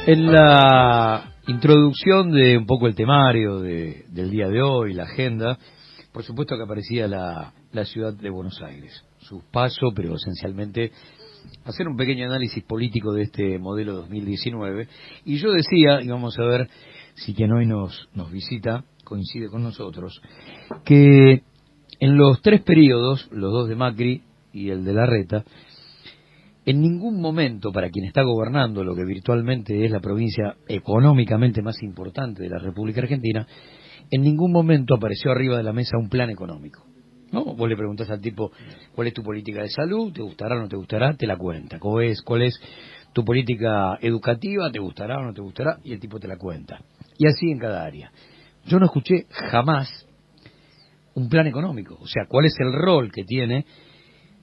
En la introducción de un poco el temario del día de hoy, la agenda, por supuesto que aparecía la ciudad de Buenos Aires, su paso, pero esencialmente hacer un pequeño análisis político de este modelo 2019. Y yo decía, y vamos a ver si quien hoy nos visita coincide con nosotros, que en los tres periodos, los dos de Macri y el de Larreta, en ningún momento, para quien está gobernando lo que virtualmente es la provincia económicamente más importante de la República Argentina, en ningún momento apareció arriba de la mesa un plan económico, ¿no? Vos le preguntás al tipo, ¿cuál es tu política de salud? ¿Te gustará o no te gustará? Te la cuenta. ¿Cuál es tu política educativa? ¿Te gustará o no te gustará? Y el tipo te la cuenta. Y así en cada área. Yo no escuché jamás un plan económico. O sea, ¿cuál es el rol que tiene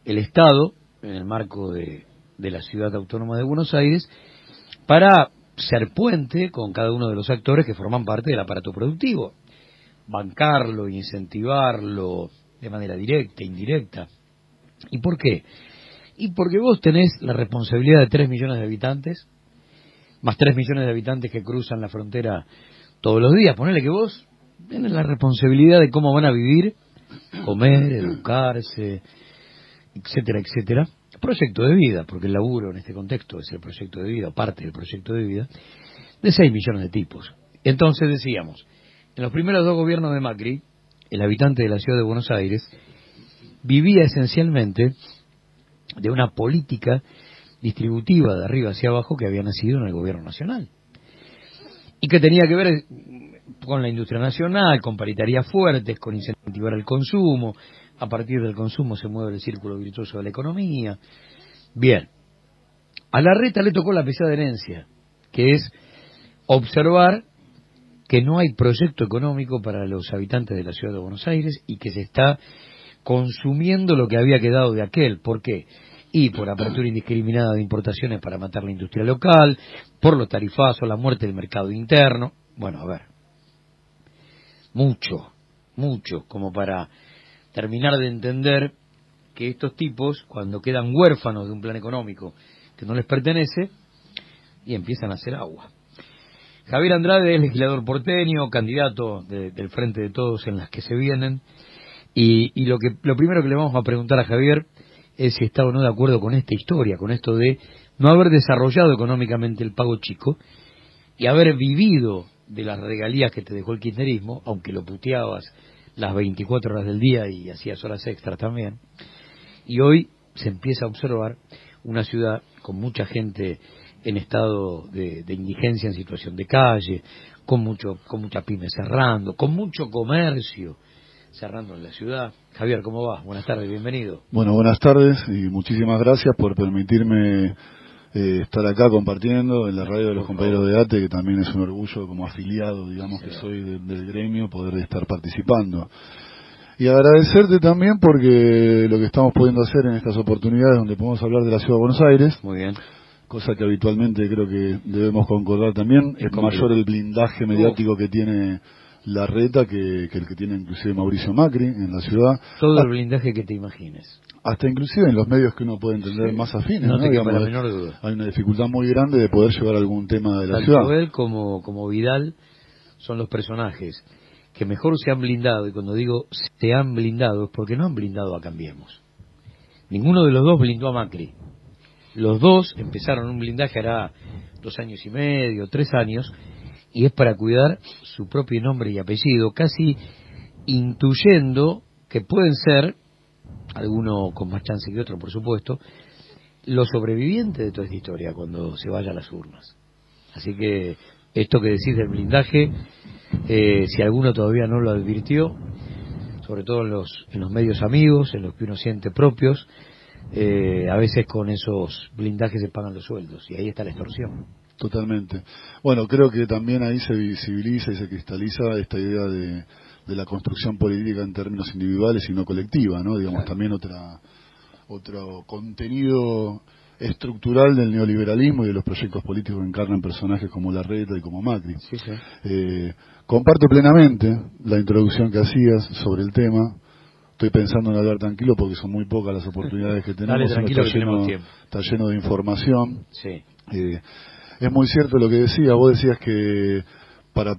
el Estado en el marco de la Ciudad Autónoma de Buenos Aires para ser puente con cada uno de los actores que forman parte del aparato productivo? Bancarlo, incentivarlo de manera directa, indirecta. ¿Y por qué? Y porque vos tenés la responsabilidad de 3 millones de habitantes, más 3 millones de habitantes que cruzan la frontera todos los días. Ponele que vos tenés la responsabilidad de cómo van a vivir, comer, educarse, etcétera, etcétera. Proyecto de vida, porque el laburo en este contexto es el proyecto de vida, parte del proyecto de vida, de 6 millones de tipos. Entonces decíamos, en los primeros dos gobiernos de Macri, el habitante de la ciudad de Buenos Aires vivía esencialmente de una política distributiva de arriba hacia abajo que había nacido en el gobierno nacional y que tenía que ver con la industria nacional, con paritarias fuertes, con incentivar el consumo. A partir del consumo se mueve el círculo virtuoso de la economía. Bien, a Larreta le tocó la pesada herencia, que es observar que no hay proyecto económico para los habitantes de la ciudad de Buenos Aires y que se está consumiendo lo que había quedado de aquel. ¿Por qué? Y por apertura indiscriminada de importaciones para matar la industria local, por los tarifazos, la muerte del mercado interno. Bueno, a ver, mucho, como para terminar de entender que estos tipos, cuando quedan huérfanos de un plan económico que no les pertenece, y empiezan a hacer agua. Javier Andrade es legislador porteño, candidato del Frente de Todos en las que se vienen, y lo primero que le vamos a preguntar a Javier es si está o no de acuerdo con esta historia, con esto de no haber desarrollado económicamente el pago chico y haber vivido de las regalías que te dejó el kirchnerismo, aunque lo puteabas las 24 horas del día y hacías horas extras también. Y hoy se empieza a observar una ciudad con mucha gente en estado de indigencia, en situación de calle, con mucha pyme cerrando, con mucho comercio cerrando en la ciudad. Javier, ¿cómo va? Buenas tardes, bienvenido. Bueno, buenas tardes y muchísimas gracias por permitirme estar acá compartiendo en la radio de los compañeros de ATE, que también es un orgullo como afiliado, digamos, que soy del gremio, poder estar participando. Y agradecerte también porque lo que estamos pudiendo hacer en estas oportunidades donde podemos hablar de la ciudad de Buenos Aires, muy bien, cosa que habitualmente creo que debemos concordar también, es mayor el blindaje mediático que tiene Larreta que el que tiene inclusive Mauricio Macri en la ciudad. Todo el blindaje que te imagines. Hasta inclusive en los medios que uno puede entender más afines, no te digamos, queda la menor duda. Hay una dificultad muy grande de poder llevar algún tema de la ciudad. Tanto él como Vidal son los personajes que mejor se han blindado, y cuando digo se han blindado es porque no han blindado a Cambiemos. Ninguno de los dos blindó a Macri. Los dos empezaron un blindaje hará 2 años y medio, 3 años, y es para cuidar su propio nombre y apellido, casi intuyendo que pueden ser, alguno con más chance que otro por supuesto, los sobrevivientes de toda esta historia cuando se vaya a las urnas. Así que esto que decís del blindaje, si alguno todavía no lo advirtió, sobre todo en los medios amigos, en los que uno siente propios, a veces con esos blindajes se pagan los sueldos, y ahí está la extorsión. Totalmente. Bueno, creo que también ahí se visibiliza y se cristaliza esta idea de la construcción política en términos individuales y no colectiva, ¿no? Digamos, también otro contenido estructural del neoliberalismo y de los proyectos políticos que encarnan personajes como Larreta y como Macri. Sí. Comparto plenamente la introducción que hacías sobre el tema. Estoy pensando en hablar tranquilo porque son muy pocas las oportunidades que tenemos. Dale, tranquilo, que tenemos tiempo. Está lleno de información. Sí. Es muy cierto lo que decías. Vos decías que para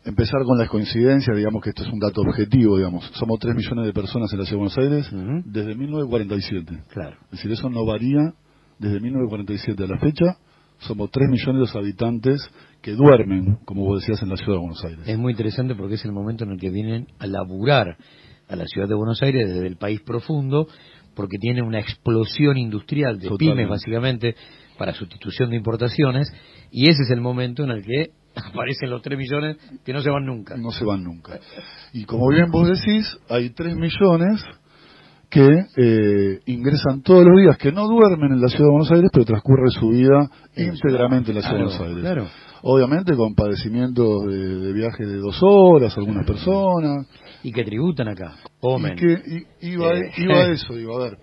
empezar con las coincidencias, digamos que esto es un dato objetivo, digamos. Somos 3 millones de personas en la Ciudad de Buenos Aires desde 1947. Claro. Es decir, eso no varía desde 1947 a la fecha. Somos 3 millones de habitantes que duermen, como vos decías, en la Ciudad de Buenos Aires. Es muy interesante porque es el momento en el que vienen a laburar a la Ciudad de Buenos Aires desde el país profundo, porque tiene una explosión industrial de pymes, básicamente, para sustitución de importaciones, y ese es el momento en el que aparecen los 3 millones que no se van nunca. No se van nunca. Y como bien vos decís, hay 3 millones que ingresan todos los días, que no duermen en la Ciudad de Buenos Aires, pero transcurre su vida íntegramente en la Ciudad de Buenos Aires. Claro. Obviamente con padecimientos de viaje de 2 horas, algunas personas. Y que tributan acá, comen. Iba a eso, digo, a ver,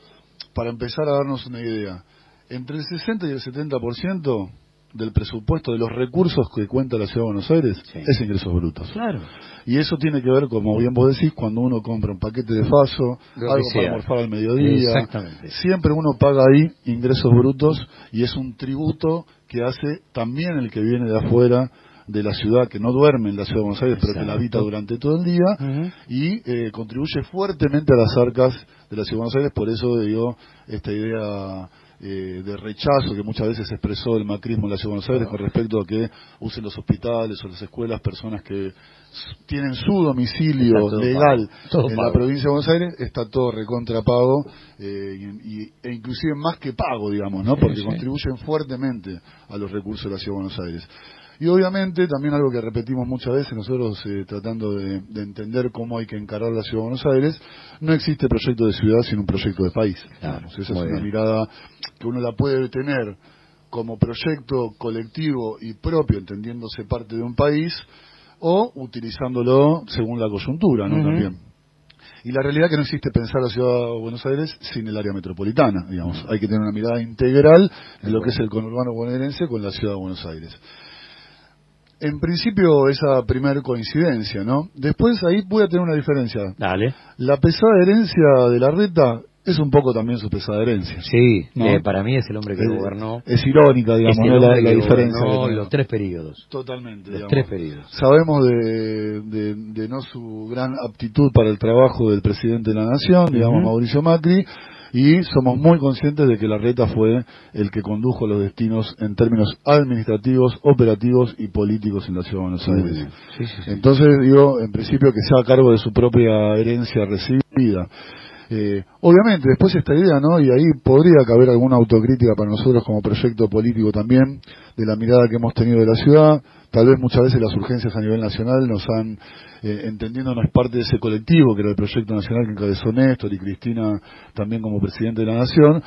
para empezar a darnos una idea. Entre el 60 y el 70% del presupuesto, de los recursos que cuenta la Ciudad de Buenos Aires, es ingresos brutos. Claro. Y eso tiene que ver, como bien vos decís, cuando uno compra un paquete de faso, algo para almorzar al mediodía. Exactamente. Siempre uno paga ahí ingresos brutos y es un tributo que hace también el que viene de afuera de la ciudad, que no duerme en la Ciudad de Buenos Aires, pero que la habita durante todo el día, y contribuye fuertemente a las arcas de la Ciudad de Buenos Aires. Por eso digo, esta idea de rechazo que muchas veces expresó el macrismo en la Ciudad de Buenos Aires con respecto a que usen los hospitales o las escuelas personas que tienen su domicilio legal en la provincia de Buenos Aires, está todo recontrapago e inclusive más que pago, digamos, ¿no? Porque contribuyen fuertemente a los recursos de la Ciudad de Buenos Aires. Y obviamente también algo que repetimos muchas veces nosotros tratando de entender cómo hay que encarar la Ciudad de Buenos Aires, no existe proyecto de ciudad sin un proyecto de país. Claro, esa es una mirada que uno la puede tener como proyecto colectivo y propio, entendiéndose parte de un país, o utilizándolo según la coyuntura, ¿no? También. Y la realidad es que no existe pensar la Ciudad de Buenos Aires sin el área metropolitana, digamos. Hay que tener una mirada integral de lo que es el conurbano bonaerense con la Ciudad de Buenos Aires. En principio, esa primer coincidencia, ¿no? Después ahí puede tener una diferencia. Dale. La pesada herencia de Larreta es un poco también su pesada herencia. Sí, ¿no? Para mí es el hombre que gobernó. Es irónica, digamos, ¿no? la diferencia. Los 3 periodos. Totalmente. Los 3 periodos. Sabemos de no su gran aptitud para el trabajo del presidente de la Nación, digamos, Mauricio Macri, y somos muy conscientes de que Larreta fue el que condujo los destinos en términos administrativos, operativos y políticos en la Ciudad de Buenos Aires. Sí. Entonces, digo, en principio que sea a cargo de su propia herencia recibida. Obviamente, después esta idea, ¿no? Y ahí podría caber alguna autocrítica para nosotros como proyecto político también, de la mirada que hemos tenido de la ciudad. Tal vez muchas veces las urgencias a nivel nacional nos han, entendiéndonos parte de ese colectivo, que era el proyecto nacional que encabezó Néstor y Cristina también como presidente de la Nación,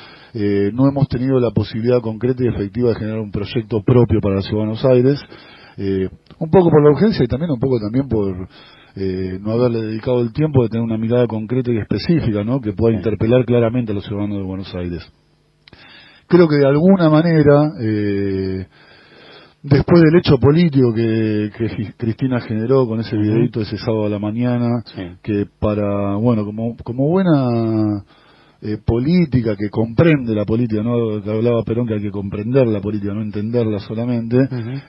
no hemos tenido la posibilidad concreta y efectiva de generar un proyecto propio para la Ciudad de Buenos Aires, un poco por la urgencia y también un poco también por no haberle dedicado el tiempo de tener una mirada concreta y específica, ¿no? Que pueda interpelar claramente a los ciudadanos de Buenos Aires. Creo que de alguna manera, después del hecho político que Cristina generó con ese videito ese sábado a la mañana, que para, bueno, como buena política que comprende la política, ¿no? Que hablaba Perón que hay que comprender la política, no entenderla solamente,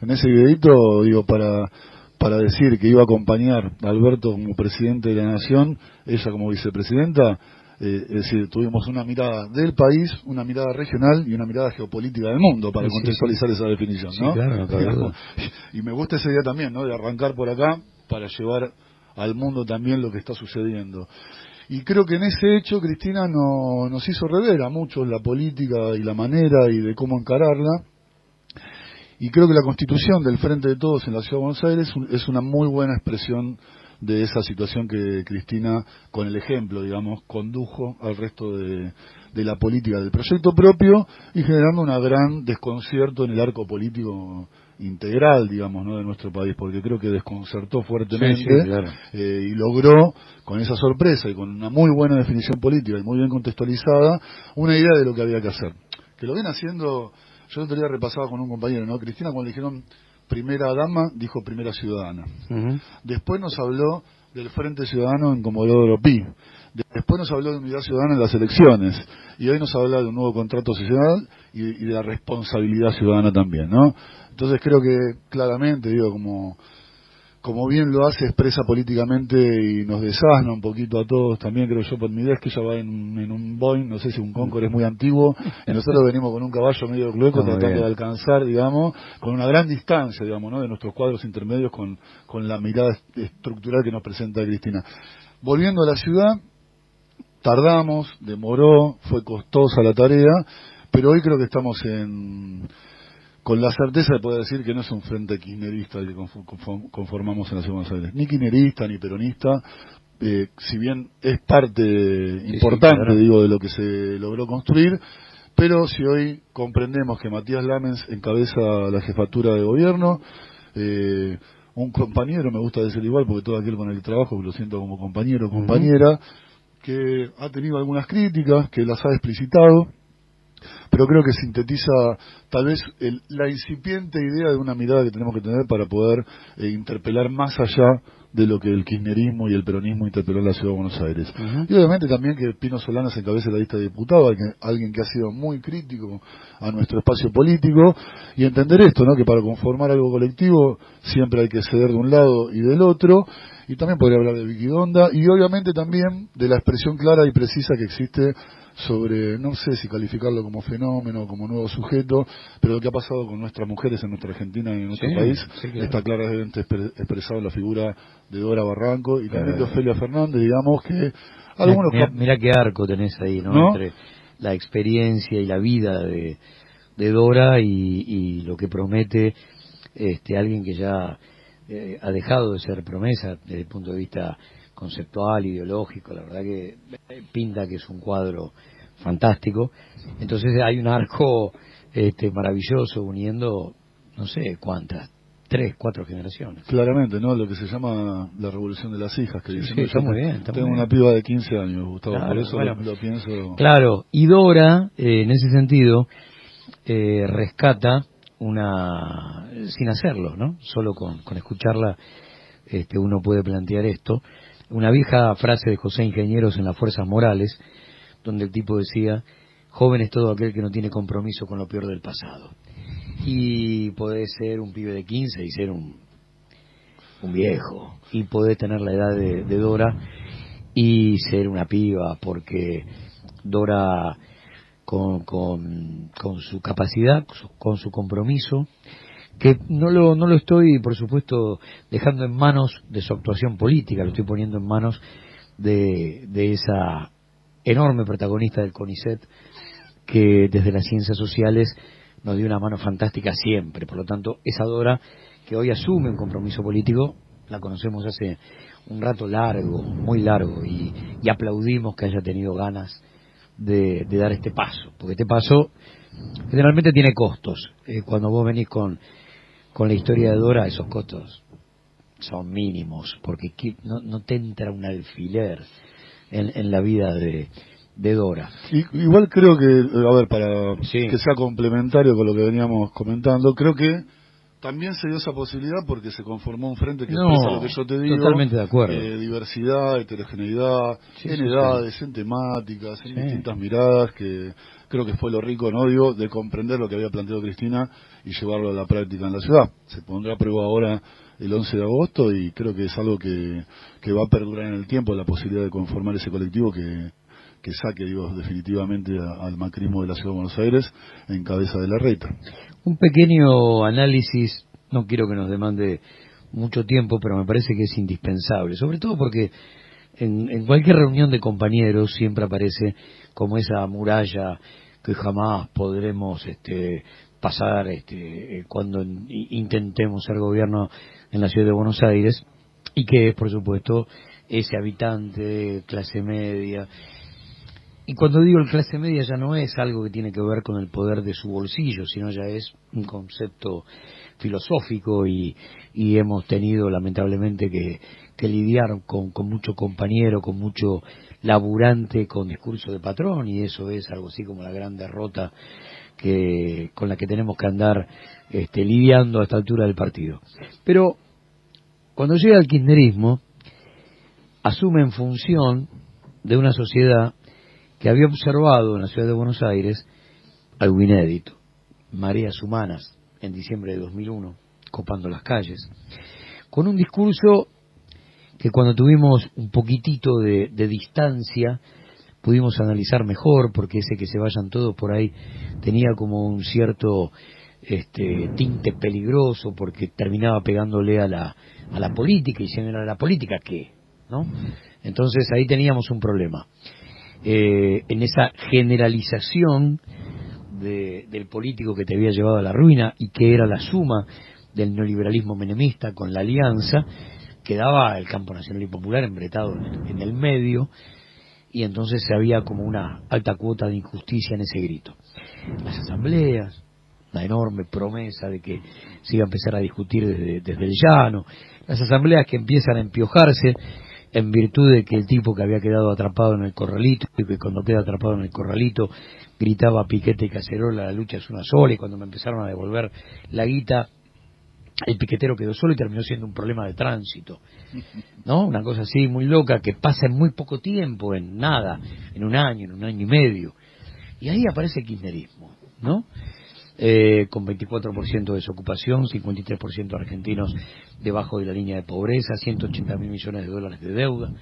en ese videito, digo, para decir que iba a acompañar a Alberto como presidente de la Nación, ella como vicepresidenta, es decir, tuvimos una mirada del país, una mirada regional y una mirada geopolítica del mundo para contextualizar esa definición, ¿no? Claro. Y me gusta esa idea también, ¿no? De arrancar por acá para llevar al mundo también lo que está sucediendo. Y creo que en ese hecho Cristina nos hizo rever a muchos la política y la manera y de cómo encararla. Y creo que la constitución del Frente de Todos en la Ciudad de Buenos Aires es una muy buena expresión de esa situación que Cristina, con el ejemplo, digamos, condujo al resto de la política del proyecto propio y generando un gran desconcierto en el arco político integral, digamos, ¿no? De nuestro país, porque creo que desconcertó fuertemente y logró, con esa sorpresa y con una muy buena definición política y muy bien contextualizada, una idea de lo que había que hacer. Que lo viene haciendo. Yo el otro día repasaba con un compañero, ¿no? Cristina, cuando le dijeron primera dama, dijo primera ciudadana. Después nos habló del Frente Ciudadano en Comodoro Pi. Después nos habló de unidad ciudadana en las elecciones, y hoy nos habla de un nuevo contrato social y de la responsabilidad ciudadana también, ¿no? Entonces creo que claramente, digo, como bien lo hace, expresa políticamente y nos desasna un poquito a todos también, creo yo, por mi idea es que ella va en un Boeing, no sé si un Concorde es muy antiguo, y nosotros venimos con un caballo medio clueco tratando de alcanzar, digamos, con una gran distancia, digamos, ¿no?, de nuestros cuadros intermedios con la mirada estructural que nos presenta Cristina. Volviendo a la ciudad, tardamos, demoró, fue costosa la tarea, pero hoy creo que estamos con la certeza de poder decir que no es un frente kirchnerista el que conformamos en la Ciudad de Buenos Aires, ni kirchnerista ni peronista, si bien es parte importante, claro, digo, de lo que se logró construir, pero si hoy comprendemos que Matías Lamens encabeza la jefatura de gobierno, un compañero, me gusta decir igual porque todo aquel con el que trabajo lo siento como compañero o compañera, que ha tenido algunas críticas, que las ha explicitado, pero creo que sintetiza tal vez la incipiente idea de una mirada que tenemos que tener para poder interpelar más allá de lo que el kirchnerismo y el peronismo interpeló en la Ciudad de Buenos Aires. Y obviamente también que Pino Solanas encabece la lista de diputados, alguien que ha sido muy crítico a nuestro espacio político, y entender esto, ¿no?, que para conformar algo colectivo siempre hay que ceder de un lado y del otro, y también podría hablar de Vicky Donda, y obviamente también de la expresión clara y precisa que existe sobre, no sé si calificarlo como fenómeno o como nuevo sujeto, pero lo que ha pasado con nuestras mujeres en nuestra Argentina y en nuestro país, claro, está claramente expresado en la figura de Dora Barranco y también de Ofelia Fernández, digamos que algunos... Mira qué arco tenés ahí, ¿no? Entre la experiencia y la vida de Dora y lo que promete alguien que ya ha dejado de ser promesa desde el punto de vista conceptual, ideológico. La verdad que pinta que es un cuadro fantástico. Entonces hay un arco maravilloso uniendo, no sé cuántas, 3, 4 generaciones. Claramente, ¿no? Lo que se llama la revolución de las hijas, que dicen. Sí, está muy bien. Tengo una piba de 15 años, Gustavo, claro, por eso bueno, lo pienso. Claro, y Dora, en ese sentido, rescata sin hacerlo, ¿no? Solo con escucharla uno puede plantear esto. Una vieja frase de José Ingenieros en Las Fuerzas Morales, donde el tipo decía: joven es todo aquel que no tiene compromiso con lo peor del pasado. Y podés ser un pibe de 15 y ser un viejo, y podés tener la edad de Dora y ser una piba, porque Dora con su capacidad, con su compromiso, que no lo estoy, por supuesto, dejando en manos de su actuación política, lo estoy poniendo en manos de esa enorme protagonista del CONICET, que desde las ciencias sociales nos dio una mano fantástica siempre. Por lo tanto, esa Dora que hoy asume un compromiso político, la conocemos hace un rato largo, muy largo, y aplaudimos que haya tenido ganas de dar este paso, porque este paso generalmente tiene costos. Cuando vos venís con la historia de Dora, esos costos son mínimos, porque no te entra un alfiler en la vida de Dora. Igual creo que, a ver, para que sea complementario con lo que veníamos comentando, creo que también se dio esa posibilidad porque se conformó un frente que expresa lo que yo te digo. Totalmente de acuerdo. Diversidad, heterogeneidad, en edades, en temáticas, en distintas miradas, que creo que fue lo rico, ¿no? Digo, de comprender lo que había planteado Cristina y llevarlo a la práctica en la ciudad. Se pondrá a prueba ahora el 11 de agosto y creo que es algo que va a perdurar en el tiempo, la posibilidad de conformar ese colectivo que saque, digo, definitivamente al macrismo de la Ciudad de Buenos Aires en cabeza de Larreta. Un pequeño análisis, no quiero que nos demande mucho tiempo, pero me parece que es indispensable, sobre todo porque en cualquier reunión de compañeros siempre aparece como esa muralla que jamás podremos pasar cuando intentemos ser gobierno en la Ciudad de Buenos Aires, y que es, por supuesto, ese habitante clase media. Y cuando digo el clase media ya no es algo que tiene que ver con el poder de su bolsillo, sino ya es un concepto filosófico, y hemos tenido lamentablemente que lidiar con mucho compañero, con mucho laburante con discurso de patrón, y eso es algo así como la gran derrota con la que tenemos que andar lidiando a esta altura del partido. Pero cuando llega el kirchnerismo, asume en función de una sociedad que había observado en la ciudad de Buenos Aires algo inédito, mareas humanas en diciembre de 2001, copando las calles, con un discurso que cuando tuvimos un poquitito de distancia pudimos analizar mejor, porque ese que se vayan todos por ahí tenía como un cierto tinte peligroso, porque terminaba pegándole a la política, y si no era la política, ¿qué? ¿No? Entonces ahí teníamos un problema. En esa generalización del político que te había llevado a la ruina y que era la suma del neoliberalismo menemista con la alianza, quedaba el campo nacional y popular embretado en el medio, y entonces había como una alta cuota de injusticia en ese grito. Las asambleas, la enorme promesa de que se iba a empezar a discutir desde el llano, las asambleas que empiezan a empiojarse en virtud de que el tipo que había quedado atrapado en el corralito, y que cuando queda atrapado en el corralito gritaba piquete y cacerola, la lucha es una sola, y cuando me empezaron a devolver la guita, el piquetero quedó solo y terminó siendo un problema de tránsito, ¿no? Una cosa así muy loca que pasa en muy poco tiempo, en nada, en un año y medio. Y ahí aparece el kirchnerismo, ¿no? Con 24% de desocupación, 53% argentinos debajo de la línea de pobreza, 180.000 millones de dólares de deuda.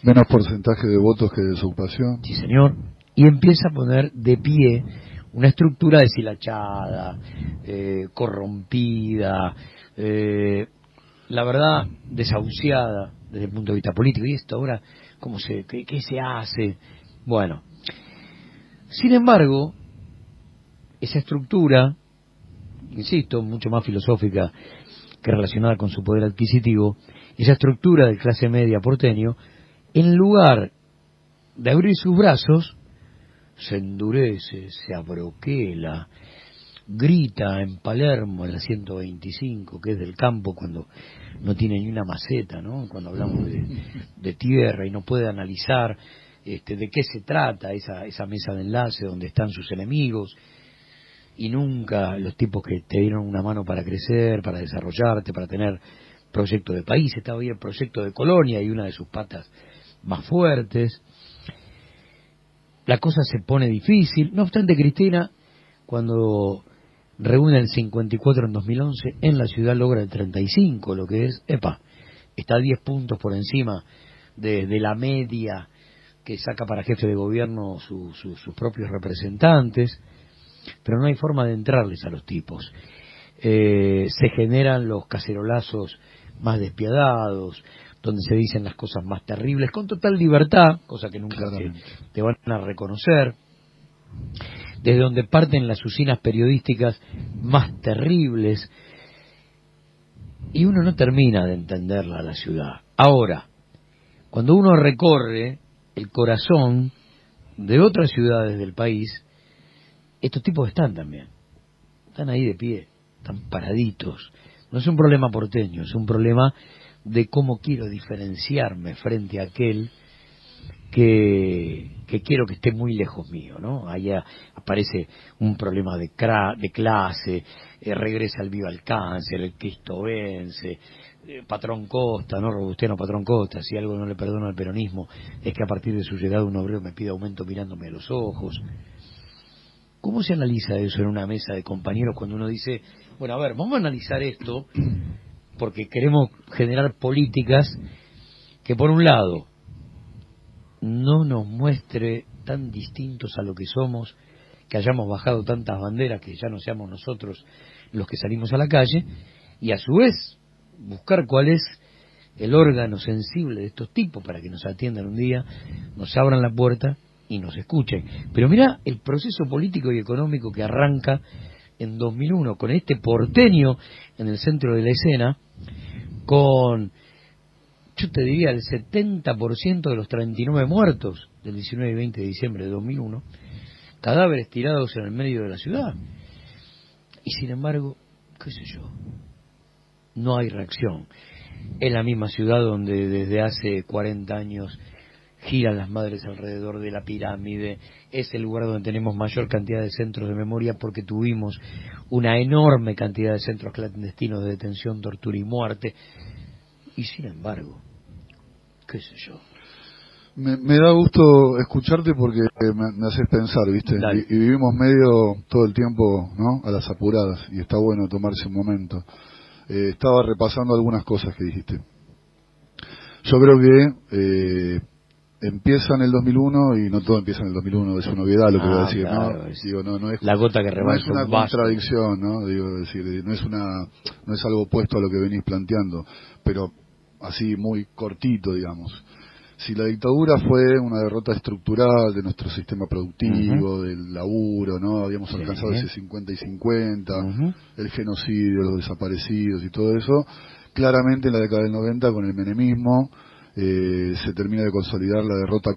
Menos porcentaje de votos que de desocupación. Sí, señor. Y empieza a poner de pie una estructura deshilachada, corrompida, la verdad, desahuciada desde el punto de vista político. ¿Y esto ahora qué se hace? Bueno, sin embargo, esa estructura, insisto, mucho más filosófica que relacionada con su poder adquisitivo, esa estructura de clase media porteño, en lugar de abrir sus brazos, se endurece, se abroquela, grita en Palermo, en la 125, que es del campo, cuando no tiene ni una maceta, ¿no? Cuando hablamos de tierra y no puede analizar de qué se trata esa mesa de enlace donde están sus enemigos, y nunca los tipos que te dieron una mano para crecer, para desarrollarte, para tener proyecto de país. Estaba ahí el proyecto de colonia y una de sus patas más fuertes. La cosa se pone difícil. No obstante, Cristina, cuando reúne el 54 en 2011, en la ciudad logra el 35, lo que es, está 10 puntos por encima de la media que saca para jefe de gobierno sus propios representantes, pero no hay forma de entrarles a los tipos. Se generan los cacerolazos más despiadados, donde se dicen las cosas más terribles, con total libertad, cosa que nunca te van a reconocer, desde donde parten las usinas periodísticas más terribles, y uno no termina de entenderla a la ciudad. Ahora, cuando uno recorre el corazón de otras ciudades del país, estos tipos están también, están ahí de pie, están paraditos. No es un problema porteño, es un problema de cómo quiero diferenciarme frente a aquel que quiero que esté muy lejos mío, ¿no? Allá aparece un problema de clase, regresa el vivo alcance, el Cristo vence, Patrón Costa, no Robustiano Patrón Costa. Si algo no le perdono al peronismo es que a partir de su llegada un obrero me pide aumento mirándome a los ojos. ¿Cómo se analiza eso en una mesa de compañeros cuando uno dice, bueno, a ver, vamos a analizar esto porque queremos generar políticas que, por un lado, no nos muestre tan distintos a lo que somos, que hayamos bajado tantas banderas que ya no seamos nosotros los que salimos a la calle, y a su vez buscar cuál es el órgano sensible de estos tipos para que nos atiendan un día, nos abran la puerta y nos escuchen? Pero mira el proceso político y económico que arranca en 2001 con este porteño en el centro de la escena, con, yo te diría, el 70% de los 39 muertos del 19 y 20 de diciembre de 2001, cadáveres tirados en el medio de la ciudad. Y sin embargo, qué sé yo, no hay reacción. Es la misma ciudad donde desde hace 40 años giran las madres alrededor de la pirámide, es el lugar donde tenemos mayor cantidad de centros de memoria porque tuvimos una enorme cantidad de centros clandestinos de detención, tortura y muerte. Y sin embargo, qué sé yo. Me da gusto escucharte porque me haces pensar, ¿viste? Y vivimos medio todo el tiempo, ¿no? A las apuradas, y está bueno tomarse un momento. Estaba repasando algunas cosas que dijiste. Yo creo que empieza en el 2001 y no todo empieza en el 2001, es una obviedad lo que voy a decir, claro, ¿no? Digo, no es la gota que rebalsa, no es una contradicción, ¿no? Digo, decir, no es algo opuesto a lo que venís planteando, pero así muy cortito, digamos. Si la dictadura fue una derrota estructural de nuestro sistema productivo, del laburo, ¿no? Habíamos alcanzado ese 50 y 50, el genocidio, los desaparecidos y todo eso. Claramente en la década del 90, con el menemismo, se termina de consolidar la derrota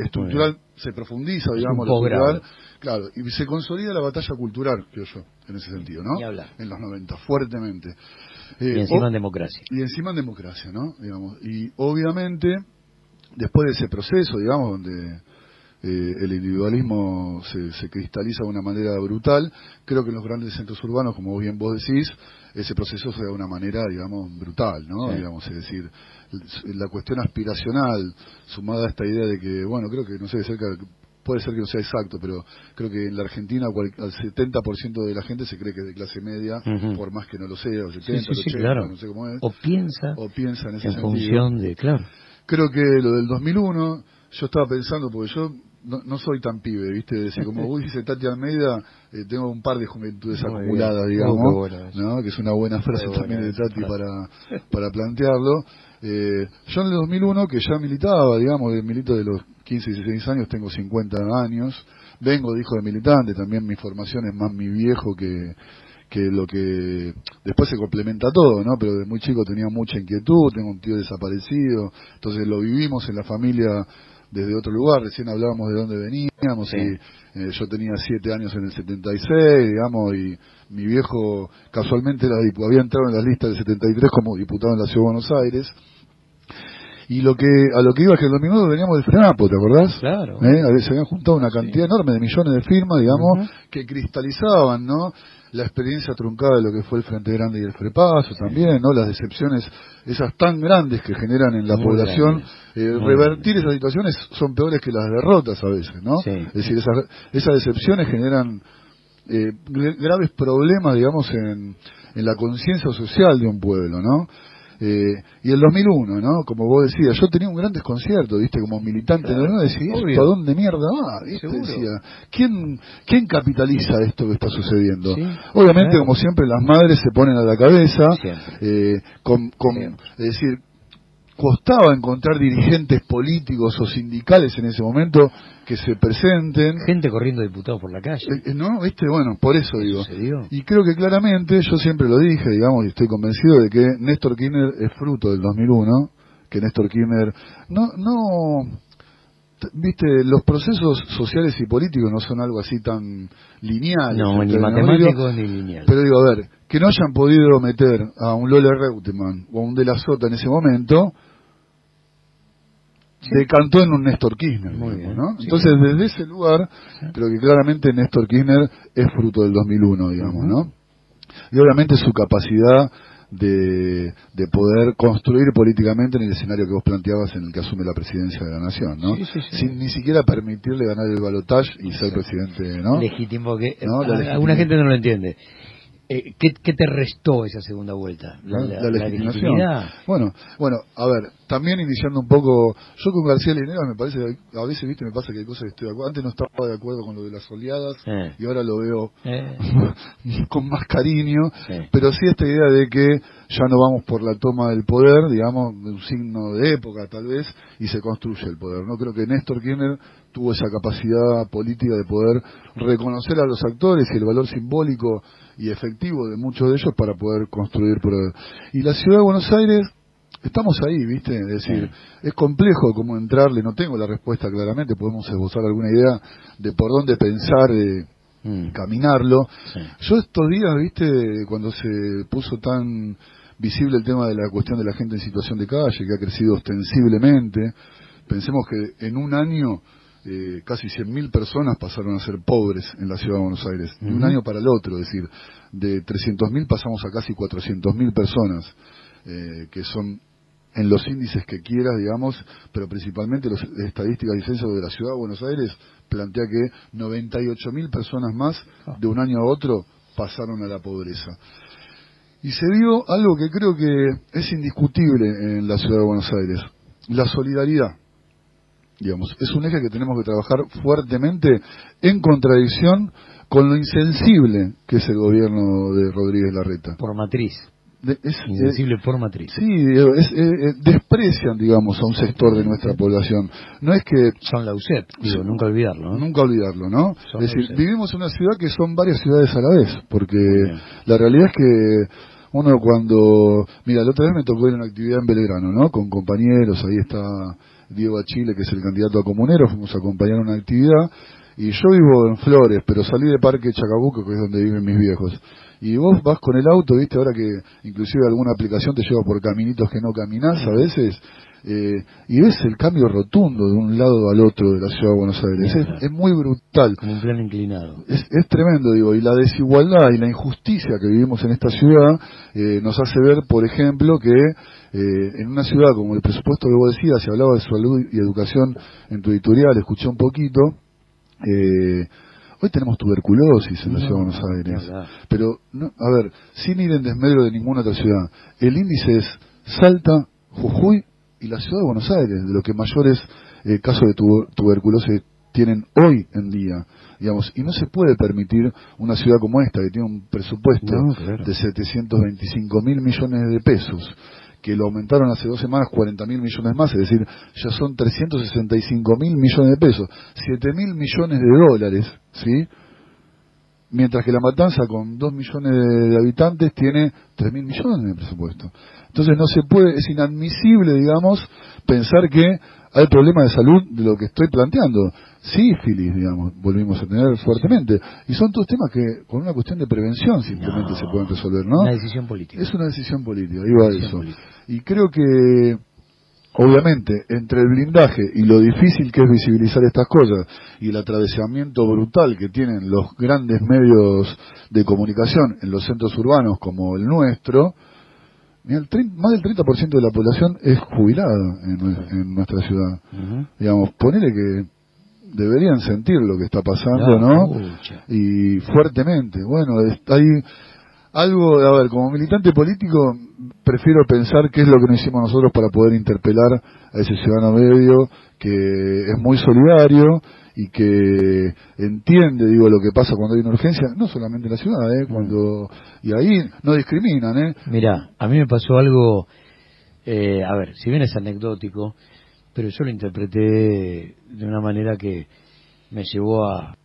estructural, se profundiza, digamos, lo cultural, claro, y se consolida la batalla cultural, creo yo, en ese sentido, ¿no? En los 90, fuertemente. Y encima en democracia. Y encima en democracia, ¿no? Digamos, y obviamente, después de ese proceso, digamos, donde el individualismo se cristaliza de una manera brutal, creo que en los grandes centros urbanos, como bien vos decís, ese proceso se da de una manera, digamos, brutal, ¿no? Digamos, es decir, la cuestión aspiracional, sumada a esta idea de que, bueno, creo que, no sé, puede ser que no sea exacto, pero creo que en la Argentina al 70% de la gente se cree que es de clase media, por más que no lo sea, o 70, 80, claro. no sé cómo es. O piensa en ese sentido. Función de, claro. Creo que lo del 2001, yo estaba pensando, porque yo no soy tan pibe, ¿viste? Es decir, como vos dices, Tati Almeida, tengo un par de juventudes acumuladas, digamos, ¿no? Que es una buena frase también de Tati para plantearlo. Yo en el 2001, que ya militaba, digamos, milito de los 15 y 16 años, tengo 50 años, vengo de hijo de militante, también mi formación es más mi viejo que lo que después se complementa todo, ¿no? Pero de muy chico tenía mucha inquietud, tengo un tío desaparecido, entonces lo vivimos en la familia desde otro lugar, recién hablábamos de dónde veníamos, y yo tenía 7 años en el 76, digamos, y mi viejo casualmente había entrado en las listas del 73 como diputado en la Ciudad de Buenos Aires. Y a lo que iba es que el domingo veníamos del FRENAPO, ¿te acordás? Claro. Se habían juntado una cantidad enorme de millones de firmas, digamos, que cristalizaban, ¿no? La experiencia truncada de lo que fue el Frente Grande y el FREPASO también, ¿no? Las decepciones esas tan grandes que generan en la población. Revertir esas situaciones son peores que las derrotas a veces, ¿no? Es decir, esas decepciones generan graves problemas, digamos, en la conciencia social de un pueblo, ¿no? Y el 2001, ¿no? Como vos decías, yo tenía un gran desconcierto, ¿viste? Como militante, ¿no? Decía, ¿esto a dónde mierda va? ¿Viste? Decía, ¿quién capitaliza esto que está sucediendo? Obviamente, como siempre, las madres se ponen a la cabeza, es decir, costaba encontrar dirigentes políticos o sindicales en ese momento que se presenten. Gente corriendo diputados por la calle. ¿No? ¿Viste? Bueno, por eso digo. Sucedió. Y creo que claramente, yo siempre lo dije, digamos, y estoy convencido de que Néstor Kirchner es fruto del 2001, que Néstor Kirchner viste, los procesos sociales y políticos no son algo así tan lineales. No, ni matemáticos ni lineales. Pero digo, a ver, que no hayan podido meter a un Lola Reutemann o a un De la Sota en ese momento, decantó en un Néstor Kirchner, digamos, ¿no? Entonces, desde ese lugar, creo que claramente Néstor Kirchner es fruto del 2001, digamos, ¿no? Y obviamente su capacidad de poder construir políticamente en el escenario que vos planteabas en el que asume la presidencia de la nación, ¿no? Sin ni siquiera permitirle ganar el balotaje y ser presidente, ¿no? Legítimo, que alguna gente no lo entiende. ¿Qué te restó esa segunda vuelta? La legitimación. Bueno, a ver, también iniciando un poco, yo con García Linera me parece, a veces, viste, me pasa que hay cosas que estoy de acuerdo. Antes no estaba de acuerdo con lo de las oleadas y ahora lo veo con más cariño, pero sí esta idea de que ya no vamos por la toma del poder, digamos, de un signo de época tal vez, y se construye el poder, ¿no? Creo que Néstor Kirchner tuvo esa capacidad política de poder reconocer a los actores y el valor simbólico y efectivo de muchos de ellos para poder construir poder. Y la ciudad de Buenos Aires, estamos ahí, ¿viste? Es decir, es complejo cómo entrarle, no tengo la respuesta claramente, podemos esbozar alguna idea de por dónde pensar, caminarlo. Yo estos días, ¿viste? Cuando se puso tan visible el tema de la cuestión de la gente en situación de calle, que ha crecido ostensiblemente, pensemos que en un año casi 100.000 personas pasaron a ser pobres en la ciudad de Buenos Aires, de un año para el otro, es decir, de 300.000 pasamos a casi 400.000 personas, que son en los índices que quieras, digamos, pero principalmente las estadísticas y censos de la Ciudad de Buenos Aires plantea que 98.000 personas más de un año a otro pasaron a la pobreza. Y se dio algo que creo que es indiscutible en la Ciudad de Buenos Aires, la solidaridad. Digamos, es un eje que tenemos que trabajar fuertemente en contradicción con lo insensible que es el gobierno de Rodríguez Larreta. Por matriz. Insensible por matriz. Sí, desprecian, digamos, a un sector de nuestra población. No es que... Son la UCEP, digo, nunca olvidarlo, ¿no? Nunca olvidarlo, ¿no? Son es decir, vivimos en una ciudad que son varias ciudades a la vez, porque la realidad es que uno cuando... Mira, la otra vez me tocó ir a una actividad en Belgrano, ¿no? Con compañeros, ahí está Diego Achille, que es el candidato a comunero, fuimos a acompañar una actividad, y yo vivo en Flores, pero salí de Parque Chacabuco, que es donde viven mis viejos. Y vos vas con el auto, viste, ahora que inclusive alguna aplicación te lleva por caminitos que no caminás a veces, y ves el cambio rotundo de un lado al otro de la Ciudad de Buenos Aires. Es muy brutal. Como un plano inclinado. Es tremendo, digo, y la desigualdad y la injusticia que vivimos en esta ciudad nos hace ver, por ejemplo, que en una ciudad como el presupuesto que vos decías, si hablaba de salud y educación en tu editorial, escuché un poquito, hoy tenemos tuberculosis en la Ciudad de Buenos Aires, pero, no, a ver, sin ir en desmedro de ninguna otra ciudad, el índice es Salta, Jujuy y la Ciudad de Buenos Aires, de los que mayores casos de tuberculosis tienen hoy en día, digamos, y no se puede permitir una ciudad como esta, que tiene un presupuesto de 725.000 millones de pesos, que lo aumentaron hace 2 semanas 40.000 millones más, es decir, ya son 365.000 millones de pesos, 7.000 millones de dólares, ¿sí? Mientras que La Matanza, con 2 millones de habitantes, tiene 3.000 millones de presupuesto. Entonces no se puede, es inadmisible, digamos, pensar que hay problemas de salud de lo que estoy planteando. Sífilis, digamos, volvimos a tener fuertemente. Y son todos temas que, con una cuestión de prevención, simplemente se pueden resolver, ¿no? Una decisión política. Es una decisión política, iba a eso. Y creo que, obviamente, entre el blindaje y lo difícil que es visibilizar estas cosas y el atravesamiento brutal que tienen los grandes medios de comunicación en los centros urbanos como el nuestro, mira, más del 30% de la población es jubilada en nuestra ciudad. Digamos, ponele que deberían sentir lo que está pasando, ¿no? Y fuertemente. Bueno, hay algo, a ver, como militante político, prefiero pensar qué es lo que no hicimos nosotros para poder interpelar a ese ciudadano medio que es muy solidario y que entiende, digo, lo que pasa cuando hay una urgencia, no solamente en la ciudad, y ahí no discriminan, Mirá, a mí me pasó algo, a ver, si bien es anecdótico, pero yo lo interpreté de una manera que me llevó a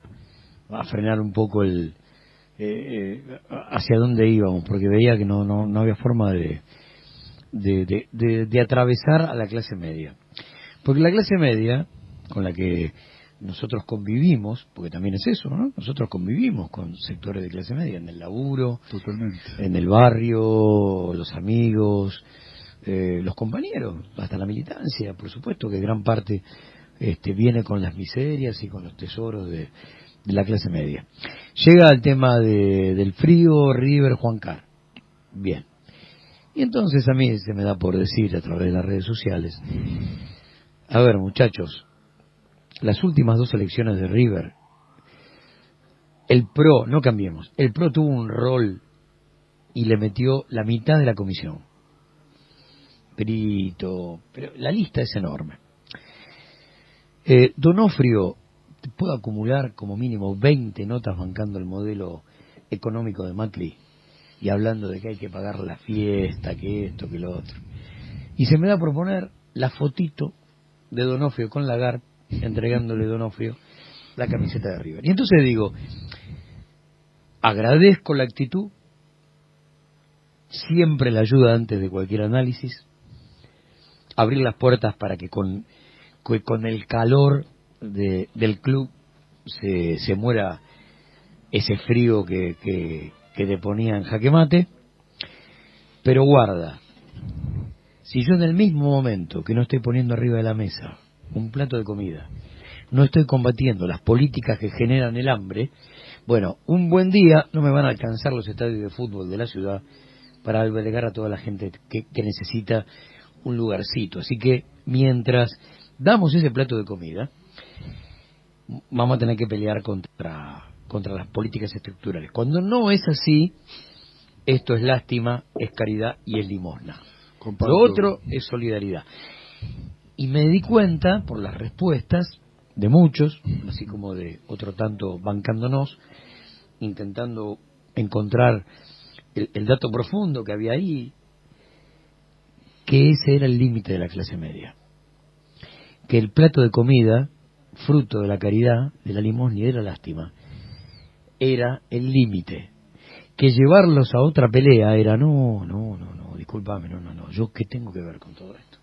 frenar un poco hacia dónde íbamos, porque veía que no había forma de atravesar a la clase media. Porque la clase media, con la que nosotros convivimos, porque también es eso, ¿no? Nosotros convivimos con sectores de clase media, en el laburo, totalmente, en el barrio, los amigos, los compañeros, hasta la militancia, por supuesto que gran parte viene con las miserias y con los tesoros de la clase media. Llega el tema del frío, River, Juan Car. Bien. Y entonces a mí se me da por decir a través de las redes sociales, a ver, muchachos, las últimas 2 elecciones de River, el PRO, no cambiemos, el PRO tuvo un rol y le metió la mitad de la comisión. Pero la lista es enorme. Donofrio puede acumular como mínimo 20 notas bancando el modelo económico de Macri y hablando de que hay que pagar la fiesta, que esto, que lo otro. Y se me da a proponer la fotito de Donofrio con Lagarde, entregándole a Donofrio la camiseta de River. Y entonces digo, agradezco la actitud, siempre la ayuda antes de cualquier análisis, abrir las puertas para que con el calor del club se muera ese frío que te ponía en jaque mate. Pero guarda, si yo en el mismo momento que no estoy poniendo arriba de la mesa un plato de comida, no estoy combatiendo las políticas que generan el hambre, bueno, un buen día no me van a alcanzar los estadios de fútbol de la ciudad para albergar a toda la gente que necesita un lugarcito. Así que mientras damos ese plato de comida, vamos a tener que pelear contra las políticas estructurales. Cuando no es así, esto es lástima, es caridad y es limosna. Comparto. Lo otro es solidaridad. Y me di cuenta, por las respuestas de muchos, así como de otro tanto bancándonos, intentando encontrar el dato profundo que había ahí, que ese era el límite de la clase media. Que el plato de comida, fruto de la caridad, de la limosna y de la lástima, era el límite. Que llevarlos a otra pelea era, no, discúlpame, no, ¿yo qué tengo que ver con todo esto?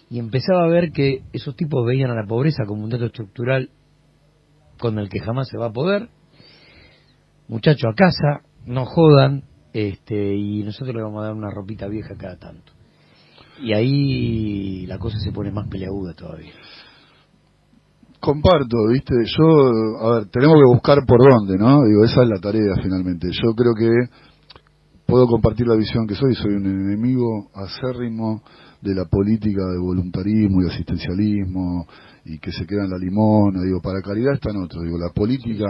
Y empezaba a ver que esos tipos veían a la pobreza como un dato estructural con el que jamás se va a poder. Muchachos, a casa, no jodan, y nosotros le vamos a dar una ropita vieja cada tanto. Y ahí la cosa se pone más peleaguda todavía. Comparto, viste, a ver, tenemos que buscar por dónde, ¿no? Digo, esa es la tarea finalmente. Yo creo que puedo compartir la visión que soy un enemigo acérrimo de la política de voluntarismo y asistencialismo y que se queda en la limona. Digo, para caridad están otros. Digo, la política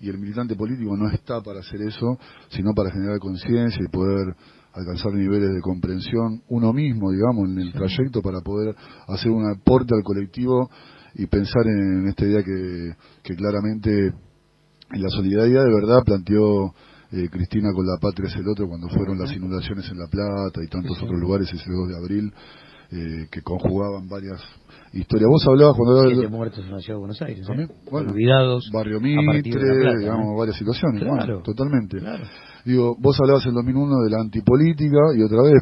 y el militante político no está para hacer eso, sino para generar conciencia y poder alcanzar niveles de comprensión uno mismo, digamos, en el trayecto para poder hacer un aporte al colectivo y pensar en esta idea que claramente en la solidaridad de verdad planteó Cristina con La Patria es el Otro cuando fueron las inundaciones en La Plata y tantos otros lugares ese 2 de abril que conjugaban varias historias. Vos hablabas cuando hablabas 7 muertos en la ciudad de Buenos Aires, también, bueno, olvidados, Barrio a partir de La Mitre, Plata, digamos, varias situaciones, claro, bueno, totalmente. Claro. Digo, vos hablabas en 2001 de la antipolítica y otra vez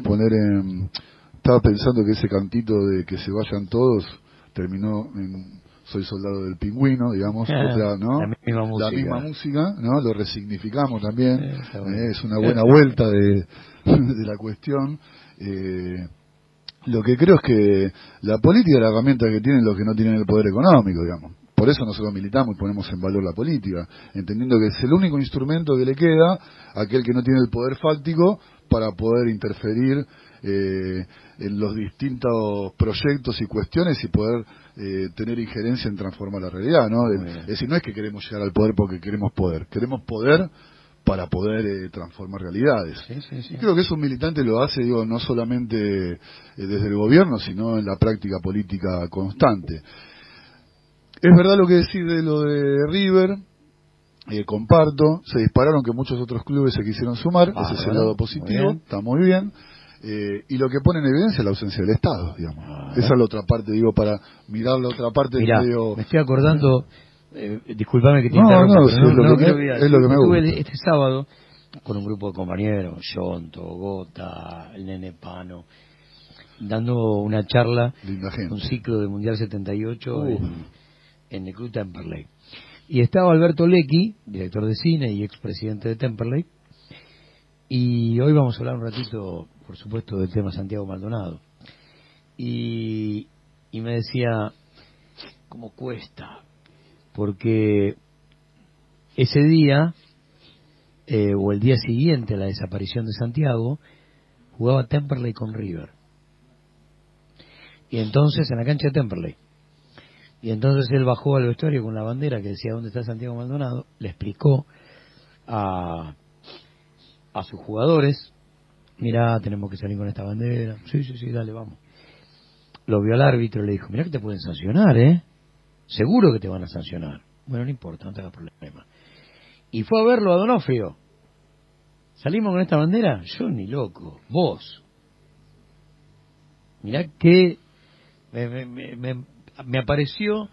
estaba pensando que ese cantito de que se vayan todos terminó en Soy soldado del pingüino, digamos, otra, ¿no? La misma música, ¿no? Lo resignificamos también, es una buena vuelta de la cuestión. Lo que creo es que la política es la herramienta que tienen los que no tienen el poder económico, digamos. Por eso nosotros militamos y ponemos en valor la política, entendiendo que es el único instrumento que le queda a aquel que no tiene el poder fáctico para poder interferir en los distintos proyectos y cuestiones y poder tener injerencia en transformar la realidad, ¿no? Es decir, no es que queremos llegar al poder porque queremos poder para poder transformar realidades. Sí. Y creo que eso un militante lo hace, digo, no solamente desde el gobierno, sino en la práctica política constante. Es verdad lo que decís de lo de River, comparto, se dispararon que muchos otros clubes se quisieron sumar, ese es el lado positivo, está muy bien, y lo que pone en evidencia es la ausencia del Estado, digamos. Esa es la otra parte, digo, para mirar la otra parte. Mirá, medio... me estoy acordando, discúlpame que te interrumpa, pero no quiero olvidar. Es lo que me gusta. Estuve este sábado con un grupo de compañeros, Yonto, Gota, el Nene Pano, dando una charla, un ciclo de Mundial 78 en el Club Temperley. Y estaba Alberto Lecchi, director de cine y expresidente de Temperley, y hoy vamos a hablar un ratito, por supuesto, del tema Santiago Maldonado. Y me decía, ¿cómo cuesta? Porque ese día, o el día siguiente a la desaparición de Santiago, jugaba Temperley con River. Y entonces, en la cancha de Temperley. Y entonces él bajó al vestuario con la bandera que decía ¿dónde está Santiago Maldonado? Le explicó a sus jugadores, mirá, tenemos que salir con esta bandera. Sí, dale, vamos. Lo vio al árbitro y le dijo, mirá que te pueden sancionar, seguro que te van a sancionar. Bueno, no importa, no te hagas problema. Y fue a verlo a Donofrio. ¿Salimos con esta bandera? Yo ni loco, vos. Mirá que me apareció,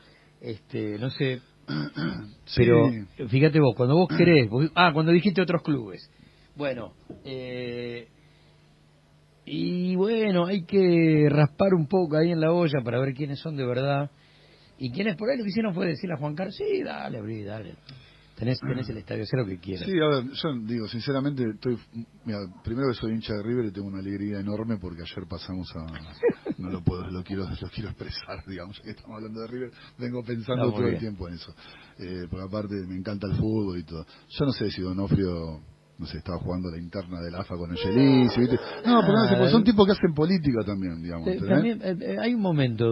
no sé, pero fíjate vos, cuando vos querés, cuando dijiste otros clubes, bueno, y bueno, hay que raspar un poco ahí en la olla para ver quiénes son de verdad, y quiénes por ahí lo que hicieron fue decirle a Juan Carlos, sí, dale, abrí, dale. Tenés el estadio, haz lo que quieras. Sí, a ver, yo digo, sinceramente, primero que soy hincha de River y tengo una alegría enorme porque ayer pasamos no lo quiero expresar, digamos, ya que estamos hablando de River, vengo pensando todo el tiempo en eso. Porque aparte me encanta el fútbol y todo. Yo no sé si Donofrio no sé, estaba jugando la interna del AFA con el Chelis, ¿viste? No, pero no sé, porque son tipos que hacen política también, digamos. También hay un momento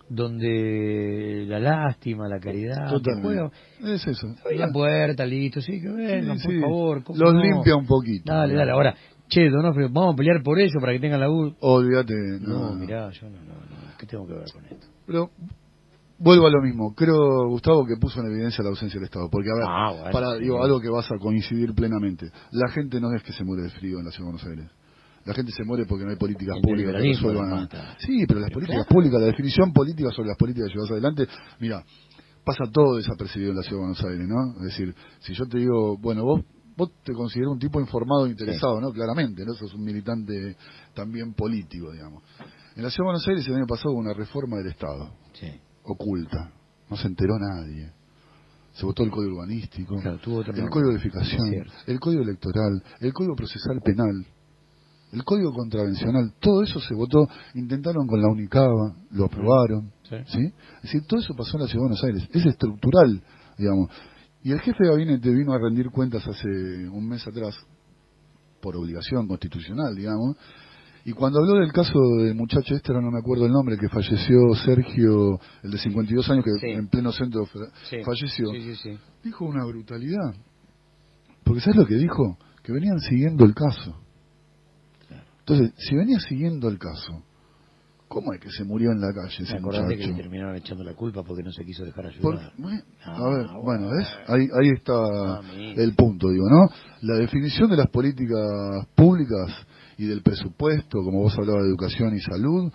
donde la lástima, la caridad, que juega. Es eso. Abre la puerta, listo, sí, que vengan, por favor. Los limpia un poquito. Dale, dale, ahora, che, Donofrio, vamos a pelear por ellos para que tengan la U. Olvídate. No, mirá, yo no, ¿qué tengo que ver con esto? Pero vuelvo a lo mismo. Creo, Gustavo, que puso en evidencia la ausencia del Estado. Porque, a ver, bueno, algo que vas a coincidir plenamente. La gente no es que se muere de frío en la Ciudad de Buenos Aires. La gente se muere porque no hay políticas públicas que resuelvan. Sí, pero las políticas públicas, la definición política sobre las políticas que llevas adelante, mira, pasa todo desapercibido en la Ciudad de Buenos Aires, ¿no? Es decir, si yo te digo, bueno, vos te considero un tipo informado e interesado, ¿no? Claramente, ¿no? Sos un militante también político, digamos. En la Ciudad de Buenos Aires el año pasado hubo una reforma del Estado, oculta, no se enteró nadie. Se votó el Código Urbanístico, el Código de Edificación, el Código Electoral, el Código Procesal Penal, el Código Contravencional, todo eso se votó, intentaron con la UNICABA, lo aprobaron, ¿sí? Es decir, todo eso pasó en la Ciudad de Buenos Aires, es estructural, digamos. Y el jefe de gabinete vino a rendir cuentas hace un mes atrás, por obligación constitucional, digamos, y cuando habló del caso del muchacho ahora no me acuerdo el nombre, que falleció, Sergio, el de 52 años, que en pleno centro falleció, dijo una brutalidad. Porque ¿sabes lo que dijo? Que venían siguiendo el caso. Entonces, si venía siguiendo el caso, ¿cómo es que se murió en la calle ese muchacho? Que le terminaron echando la culpa porque no se quiso dejar ayudar. Bueno, ¿ves? Ahí está el punto, digo, ¿no? La definición de las políticas públicas y del presupuesto, como vos hablabas de educación y salud,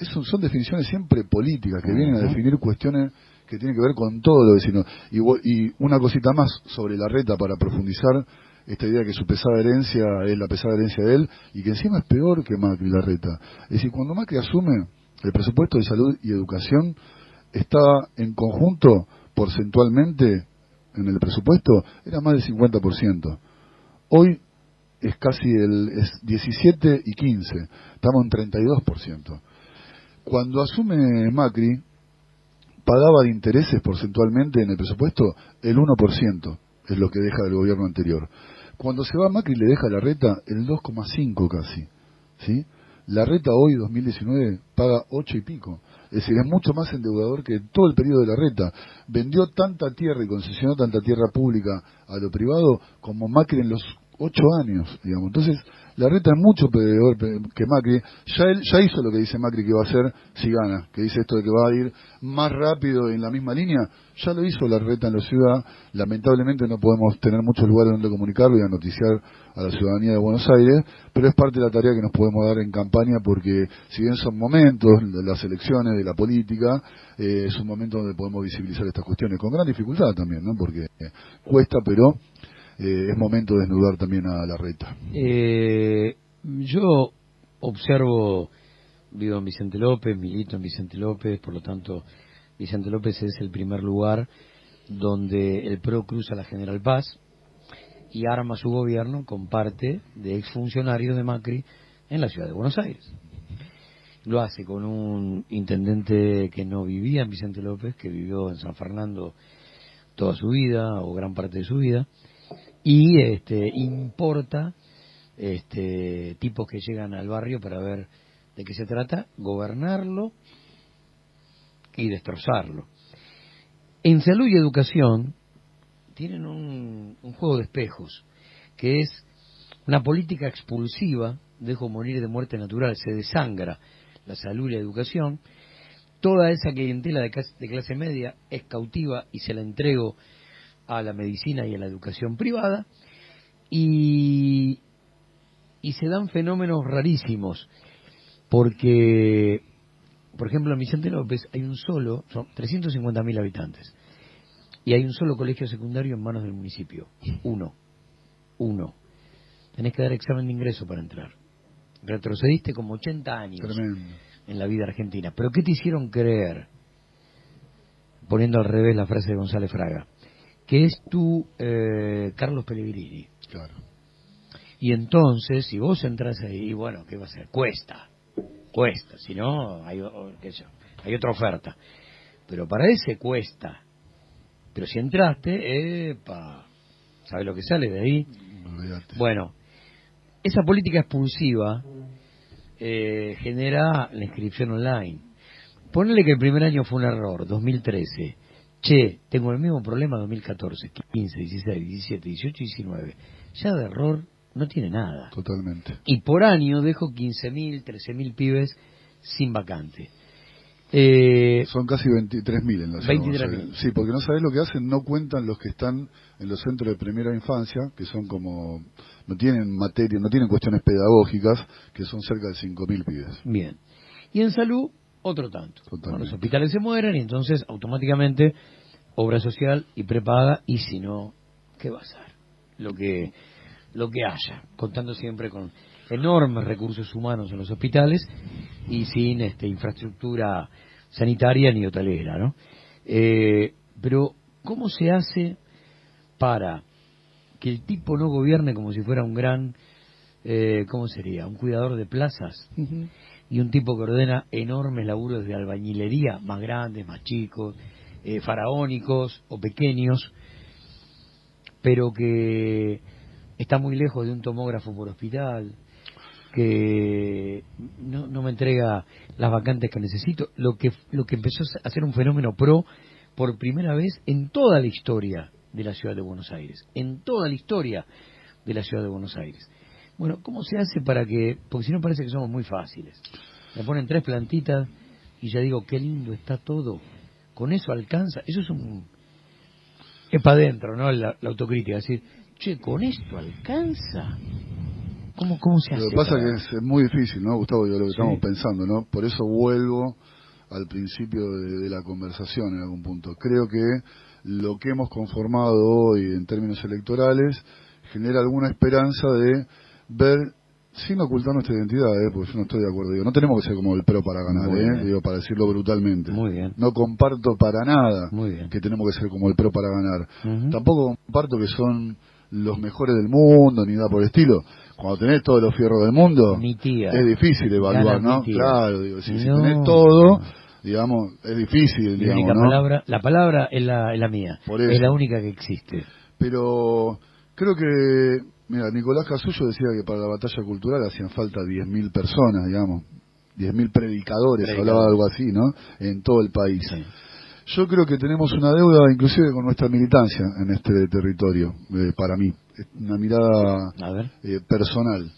son definiciones siempre políticas que vienen a definir cuestiones que tienen que ver con todo lo vecino. Y una cosita más sobre Larreta para profundizar esta idea que su pesada herencia es la pesada herencia de él, y que encima es peor que Macri, Larreta. Es decir, cuando Macri asume, el presupuesto de salud y educación está en conjunto, porcentualmente, en el presupuesto, era más del 50%. Hoy es casi es 17 y 15, estamos en 32%. Cuando asume Macri, pagaba de intereses porcentualmente en el presupuesto el 1%, es lo que deja del gobierno anterior. Cuando se va Macri le deja a Larreta el 2,5 casi, ¿sí? Larreta hoy, 2019, paga 8 y pico. Es decir, es mucho más endeudador que todo el periodo de Larreta. Vendió tanta tierra y concesionó tanta tierra pública a lo privado como Macri en los 8 años, digamos. Entonces, Larreta es mucho peor que Macri. Ya hizo lo que dice Macri que va a hacer si gana, que dice esto de que va a ir más rápido en la misma línea. Ya lo hizo Larreta en la ciudad. Lamentablemente no podemos tener muchos lugares donde comunicarlo y a noticiar a la ciudadanía de Buenos Aires, pero es parte de la tarea que nos podemos dar en campaña, porque si bien son momentos, las elecciones, de la política, es un momento donde podemos visibilizar estas cuestiones, con gran dificultad también, ¿no? Porque cuesta, pero es momento de desnudar también a Larreta. Yo observo, vivo en Vicente López, milito en Vicente López, por lo tanto Vicente López es el primer lugar donde el PRO cruza la General Paz y arma su gobierno con parte de exfuncionarios de Macri en la ciudad de Buenos Aires. Lo hace con un intendente que no vivía en Vicente López, que vivió en San Fernando toda su vida o gran parte de su vida, y importa tipos que llegan al barrio para ver de qué se trata, gobernarlo y destrozarlo. En salud y educación tienen un juego de espejos, que es una política expulsiva, dejo morir de muerte natural, se desangra la salud y la educación. Toda esa clientela de clase media es cautiva y se la entrego a la medicina y a la educación privada, y se dan fenómenos rarísimos, porque, por ejemplo, en Vicente López son 350.000 habitantes, y hay un solo colegio secundario en manos del municipio, uno. Tenés que dar examen de ingreso para entrar. Retrocediste como 80 años. Tremendo. En la vida argentina. ¿Pero qué te hicieron creer? Poniendo al revés la frase de González Fraga, que es tu Carlos Pellegrini. Claro. Y entonces, si vos entras ahí, bueno, ¿qué va a ser? Cuesta, si no, hay otra oferta. Pero para ese cuesta. Pero si entraste, ¿sabes lo que sale de ahí? olvídate. Bueno, esa política expulsiva genera la inscripción online. Ponle que el primer año fue un error, 2013. Che, tengo el mismo problema 2014, 15, 16, 17, 18 y 19. Ya de error no tiene nada. Totalmente. Y por año dejo 15.000, 13.000 pibes sin vacante. Son casi 23.000 en la ciudad. 23.000. Sí, porque no sabés lo que hacen, no cuentan los que están en los centros de primera infancia, que son como, no tienen materia, no tienen cuestiones pedagógicas, que son cerca de 5.000 pibes. Bien. Y en salud, otro tanto. Totalmente. Los hospitales se mueren y entonces automáticamente obra social y prepaga, y si no, ¿qué va a ser? Lo que haya, contando siempre con enormes recursos humanos en los hospitales y sin infraestructura sanitaria ni hotelera, ¿no? Pero ¿cómo se hace para que el tipo no gobierne como si fuera un gran, ¿cómo sería? Un cuidador de plazas, y un tipo que ordena enormes laburos de albañilería, más grandes, más chicos, faraónicos o pequeños, pero que está muy lejos de un tomógrafo por hospital, que no me entrega las vacantes que necesito, lo que empezó a ser un fenómeno por primera vez en toda la historia de la ciudad de Buenos Aires, en toda la historia de la ciudad de Buenos Aires. Bueno, ¿cómo se hace para que, porque si no parece que somos muy fáciles, me ponen 3 plantitas y ya digo, qué lindo está todo, con eso alcanza, eso es para adentro, ¿no? La autocrítica, decir, che, ¿con esto alcanza? ¿Cómo se hace? Lo que pasa es que es muy difícil, ¿no, Gustavo? Yo lo que estamos pensando, ¿no? Por eso vuelvo al principio de la conversación en algún punto. Creo que lo que hemos conformado hoy en términos electorales genera alguna esperanza de ver, sin ocultar nuestra identidad, porque yo no estoy de acuerdo. Digo, no tenemos que ser como el PRO para ganar, digo, para decirlo brutalmente. Muy bien. No comparto para nada que tenemos que ser como el PRO para ganar. Tampoco comparto que son los mejores del mundo, ni nada por el estilo. Cuando tenés todos los fierros del mundo, es difícil evaluar, ¿no? Claro, digo, si tenés todo, digamos, es difícil, digamos, ¿no? La palabra es la mía, es la única que existe. Pero creo que, mira, Nicolás Casullo decía que para la batalla cultural hacían falta 10.000 personas, digamos, 10.000 predicadores, hablaba de algo así, ¿no? En todo el país. Sí. Yo creo que tenemos una deuda inclusive con nuestra militancia en este territorio, para mí, una mirada personal.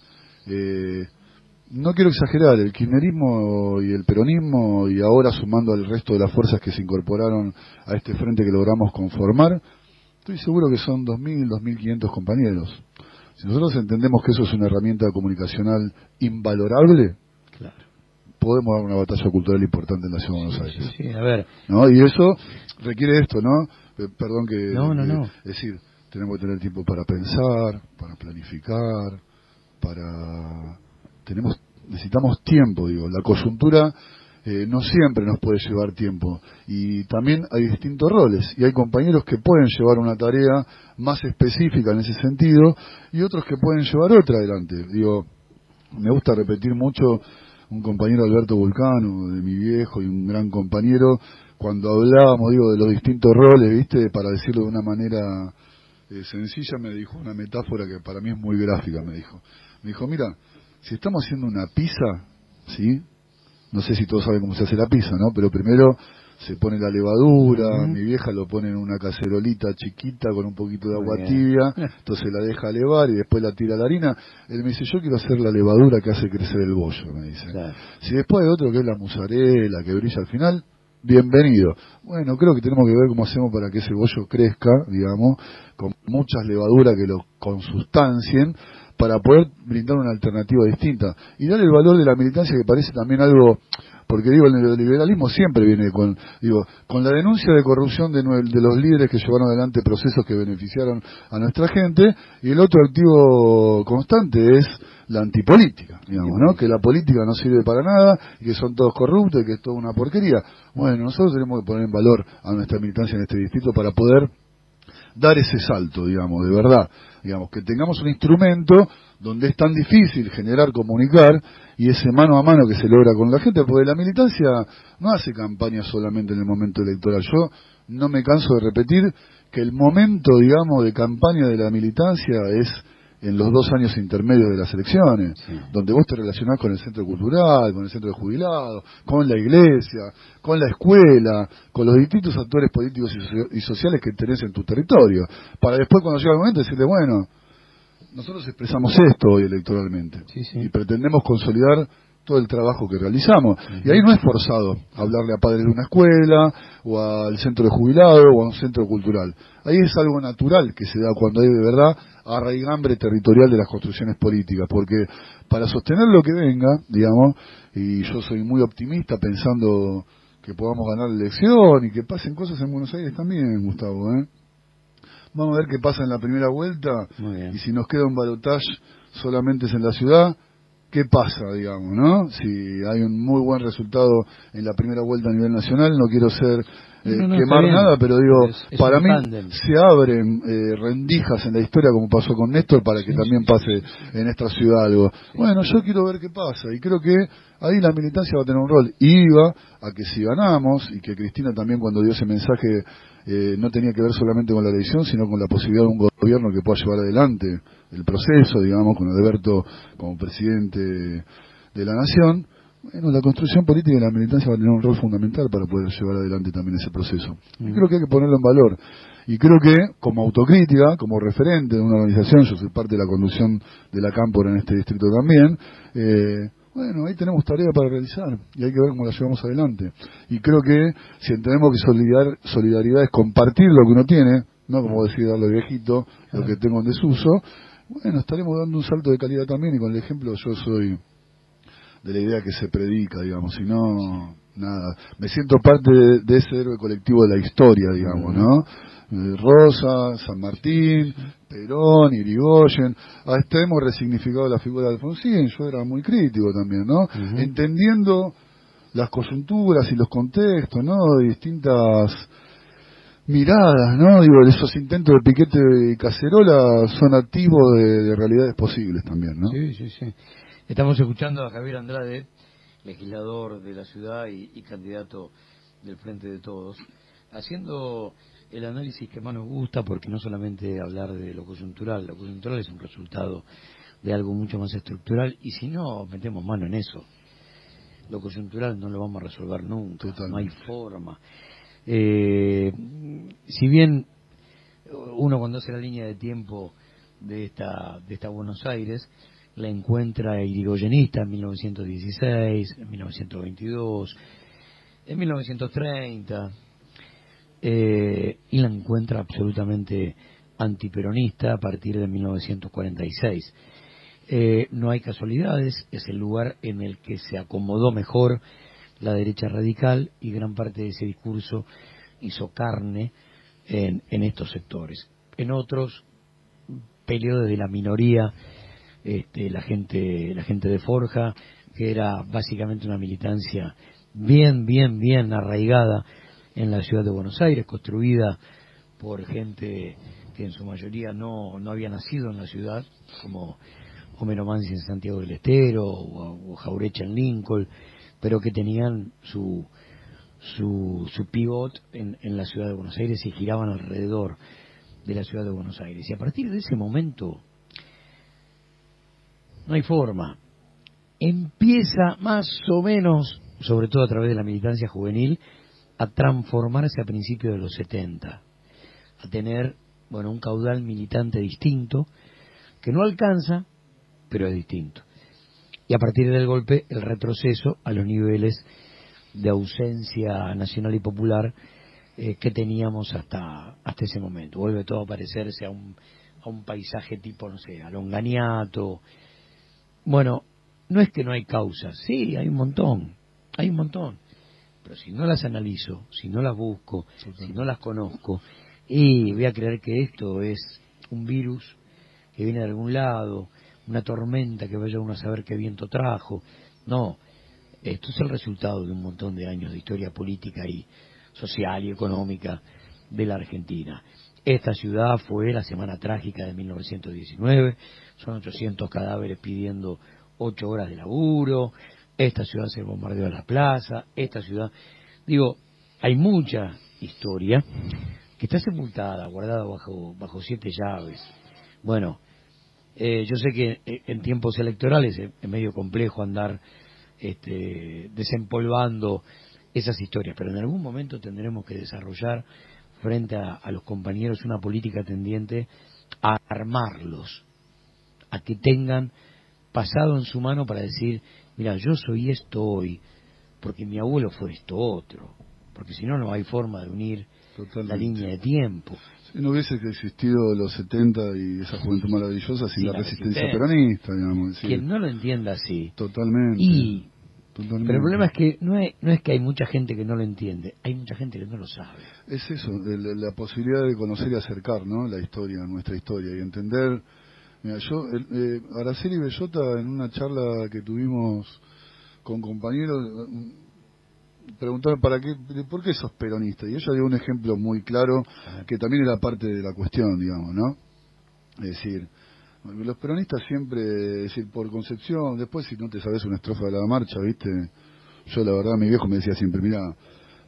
No quiero exagerar, el kirchnerismo y el peronismo, y ahora sumando al resto de las fuerzas que se incorporaron a este frente que logramos conformar, estoy seguro que son 2.000, 2.500 compañeros. Si nosotros entendemos que eso es una herramienta comunicacional invalorable, podemos dar una batalla cultural importante en la ciudad de Buenos Aires. Sí, a ver. ¿No? Y eso requiere esto, ¿no? Perdón que... No. Es decir, tenemos que tener tiempo para pensar, para planificar, necesitamos tiempo, digo. La coyuntura no siempre nos puede llevar tiempo. Y también hay distintos roles. Y hay compañeros que pueden llevar una tarea más específica en ese sentido y otros que pueden llevar otra adelante. Digo, me gusta repetir mucho... Un compañero, Alberto Vulcano, de mi viejo y un gran compañero, cuando hablábamos, digo, de los distintos roles, ¿viste? Para decirlo de una manera sencilla, me dijo una metáfora que para mí es muy gráfica, me dijo, mira, si estamos haciendo una pizza, ¿sí? No sé si todos saben cómo se hace la pizza, ¿no? Pero primero se pone la levadura, mi vieja lo pone en una cacerolita chiquita con un poquito de agua tibia, entonces la deja levar y después la tira a la harina. Él me dice, yo quiero hacer la levadura que hace crecer el bollo, me dice. Claro. Si después hay otro que es la mozzarella, que brilla al final, bienvenido. Bueno, creo que tenemos que ver cómo hacemos para que ese bollo crezca, digamos, con muchas levaduras que lo consustancien, para poder brindar una alternativa distinta. Y darle el valor de la militancia, que parece también algo... Porque digo, el neoliberalismo siempre viene con la denuncia de corrupción de los líderes que llevaron adelante procesos que beneficiaron a nuestra gente, y el otro activo constante es la antipolítica, digamos, ¿no? Que la política no sirve para nada, y que son todos corruptos, y que es toda una porquería. Bueno, nosotros tenemos que poner en valor a nuestra militancia en este distrito para poder dar ese salto, digamos, de verdad, digamos, que tengamos un instrumento donde es tan difícil generar, comunicar, y ese mano a mano que se logra con la gente, porque la militancia no hace campaña solamente en el momento electoral. Yo no me canso de repetir que el momento, digamos, de campaña de la militancia es en los 2 años intermedios de las elecciones, Sí. donde vos te relacionás con el centro cultural, con el centro de jubilados, con la iglesia, con la escuela, con los distintos actores políticos y sociales que tenés en tu territorio, para después cuando llega el momento decirle, bueno, nosotros expresamos esto hoy electoralmente Sí, sí. y pretendemos consolidar todo el trabajo que realizamos. Y ahí no es forzado hablarle a padres de una escuela o al centro de jubilados o a un centro cultural. Ahí es algo natural que se da cuando hay de verdad arraigambre territorial de las construcciones políticas, porque para sostener lo que venga, digamos, y yo soy muy optimista pensando que podamos ganar la elección y que pasen cosas en Buenos Aires también, Gustavo, ¿eh? Vamos a ver qué pasa en la primera vuelta y si nos queda un balotaje solamente es en la ciudad, ¿qué pasa, digamos, no? Si hay un muy buen resultado en la primera vuelta a nivel nacional, no quiero ser quemar nada, pero digo, es para mí tándem. se abren rendijas en la historia como pasó con Néstor para que también pase en esta ciudad algo. Bueno, yo quiero ver qué pasa y creo que ahí la militancia va a tener un rol. Y iba a que si ganamos, y que Cristina también cuando dio ese mensaje no tenía que ver solamente con la elección, sino con la posibilidad de un gobierno que pueda llevar adelante el proceso, digamos, con Alberto como presidente de la nación. Bueno, la construcción política y la militancia va a tener un rol fundamental para poder llevar adelante también ese proceso. Y creo que hay que ponerlo en valor. Y creo que, como autocrítica, como referente de una organización, yo soy parte de la conducción de la Cámpora en este distrito también, bueno, ahí tenemos tarea para realizar y hay que ver cómo la llevamos adelante. Y creo que si entendemos que solidaridad es compartir lo que uno tiene, no como decir darle viejito, lo que tengo en desuso, bueno, estaremos dando un salto de calidad también y con el ejemplo yo soy de la idea que se predica, digamos, si no, nada. Me siento parte de ese héroe colectivo de la historia, digamos, ¿no? Rosa, San Martín, Perón, Irigoyen, hasta hemos resignificado la figura de Alfonsín, yo era muy crítico también, ¿no? Entendiendo las coyunturas y los contextos, ¿no? De distintas miradas, ¿no? Digo, esos intentos de piquete y cacerola son activos de realidades posibles también, ¿no? Sí, sí, sí. Estamos escuchando a Javier Andrade, legislador de la ciudad y candidato del Frente de Todos, haciendo el análisis que más nos gusta, porque no solamente hablar de lo coyuntural es un resultado de algo mucho más estructural, y si no metemos mano en eso, lo coyuntural no lo vamos a resolver nunca. Totalmente. No hay forma. Si bien uno cuando hace la línea de tiempo de esta Buenos Aires la encuentra irigoyenista en 1916, en 1922, en 1930, y la encuentra absolutamente antiperonista a partir de 1946. No hay casualidades, es el lugar en el que se acomodó mejor la derecha radical y gran parte de ese discurso hizo carne en estos sectores. En otros peleó desde la minoría la gente de Forja, que era básicamente una militancia bien arraigada en la ciudad de Buenos Aires, construida por gente que en su mayoría no había nacido en la ciudad, como Homero Mansi en Santiago del Estero o Jaureche en Lincoln, pero que tenían su pivot en la ciudad de Buenos Aires y giraban alrededor de la ciudad de Buenos Aires. Y a partir de ese momento no hay forma. Empieza más o menos, sobre todo a través de la militancia juvenil, a transformarse a principios de los 70, a tener, bueno, un caudal militante distinto, que no alcanza, pero es distinto. Y a partir del golpe, el retroceso a los niveles de ausencia nacional y popular que teníamos hasta ese momento. Vuelve todo a parecerse a un paisaje tipo, no sé, a Longaniato. Bueno, no es que no hay causas, sí, hay un montón, pero si no las analizo, si no las busco, si no las conozco, y voy a creer que esto es un virus que viene de algún lado, una tormenta que vaya uno a saber qué viento trajo. No, esto es el resultado de un montón de años de historia política y social y económica de la Argentina. Esta ciudad fue la semana trágica de 1919, son 800 cadáveres pidiendo 8 horas de laburo, esta ciudad se bombardeó a la plaza, esta ciudad... Digo, hay mucha historia que está sepultada, guardada bajo 7 llaves. Bueno, Yo sé que en tiempos electorales es medio complejo andar desempolvando esas historias, pero en algún momento tendremos que desarrollar frente a los compañeros una política tendiente a armarlos, a que tengan pasado en su mano para decir, mira, yo soy esto hoy, porque mi abuelo fue esto otro, porque si no, no hay forma de unir la línea de tiempo. Si no hubiese existido los 70 y esa juventud maravillosa sin la resistencia peronista, digamos. Sí. Quien no lo entienda así. Totalmente. Pero el problema es que no es que hay mucha gente que no lo entiende, hay mucha gente que no lo sabe. Es eso, la posibilidad de conocer y acercar, ¿no?, la historia, nuestra historia, y entender. Mira, Araceli Bellota, en una charla que tuvimos con compañeros, preguntaron ¿por qué sos peronista? Y ella dio un ejemplo muy claro, que también era parte de la cuestión, digamos, ¿no? Es decir, los peronistas siempre, es decir, por concepción, después si no te sabes una estrofa de la marcha, ¿viste? Yo la verdad, mi viejo me decía siempre, mira,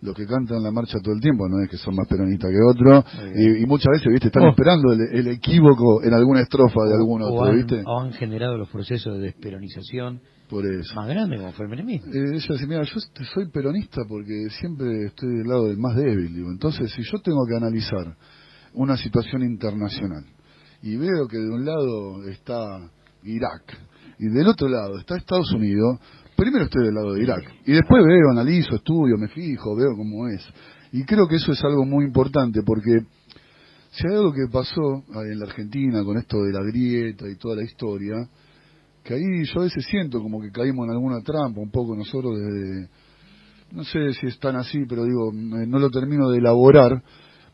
los que cantan la marcha todo el tiempo no es que son más peronistas que otros, y muchas veces, ¿viste?, están esperando el equívoco en alguna estrofa de algún otro, ¿viste? O han generado los procesos de desperonización por eso. Más grande como fue el menemismo. Ella dice, mira, yo soy peronista porque siempre estoy del lado del más débil, digo. Entonces, si yo tengo que analizar una situación internacional y veo que de un lado está Irak y del otro lado está Estados Unidos, primero estoy del lado de Irak y después veo, analizo, estudio, me fijo, veo cómo es. Y creo que eso es algo muy importante porque si hay algo que pasó en la Argentina con esto de la grieta y toda la historia, que ahí yo a veces siento como que caímos en alguna trampa un poco nosotros desde, no sé si es tan así, pero digo, no lo termino de elaborar,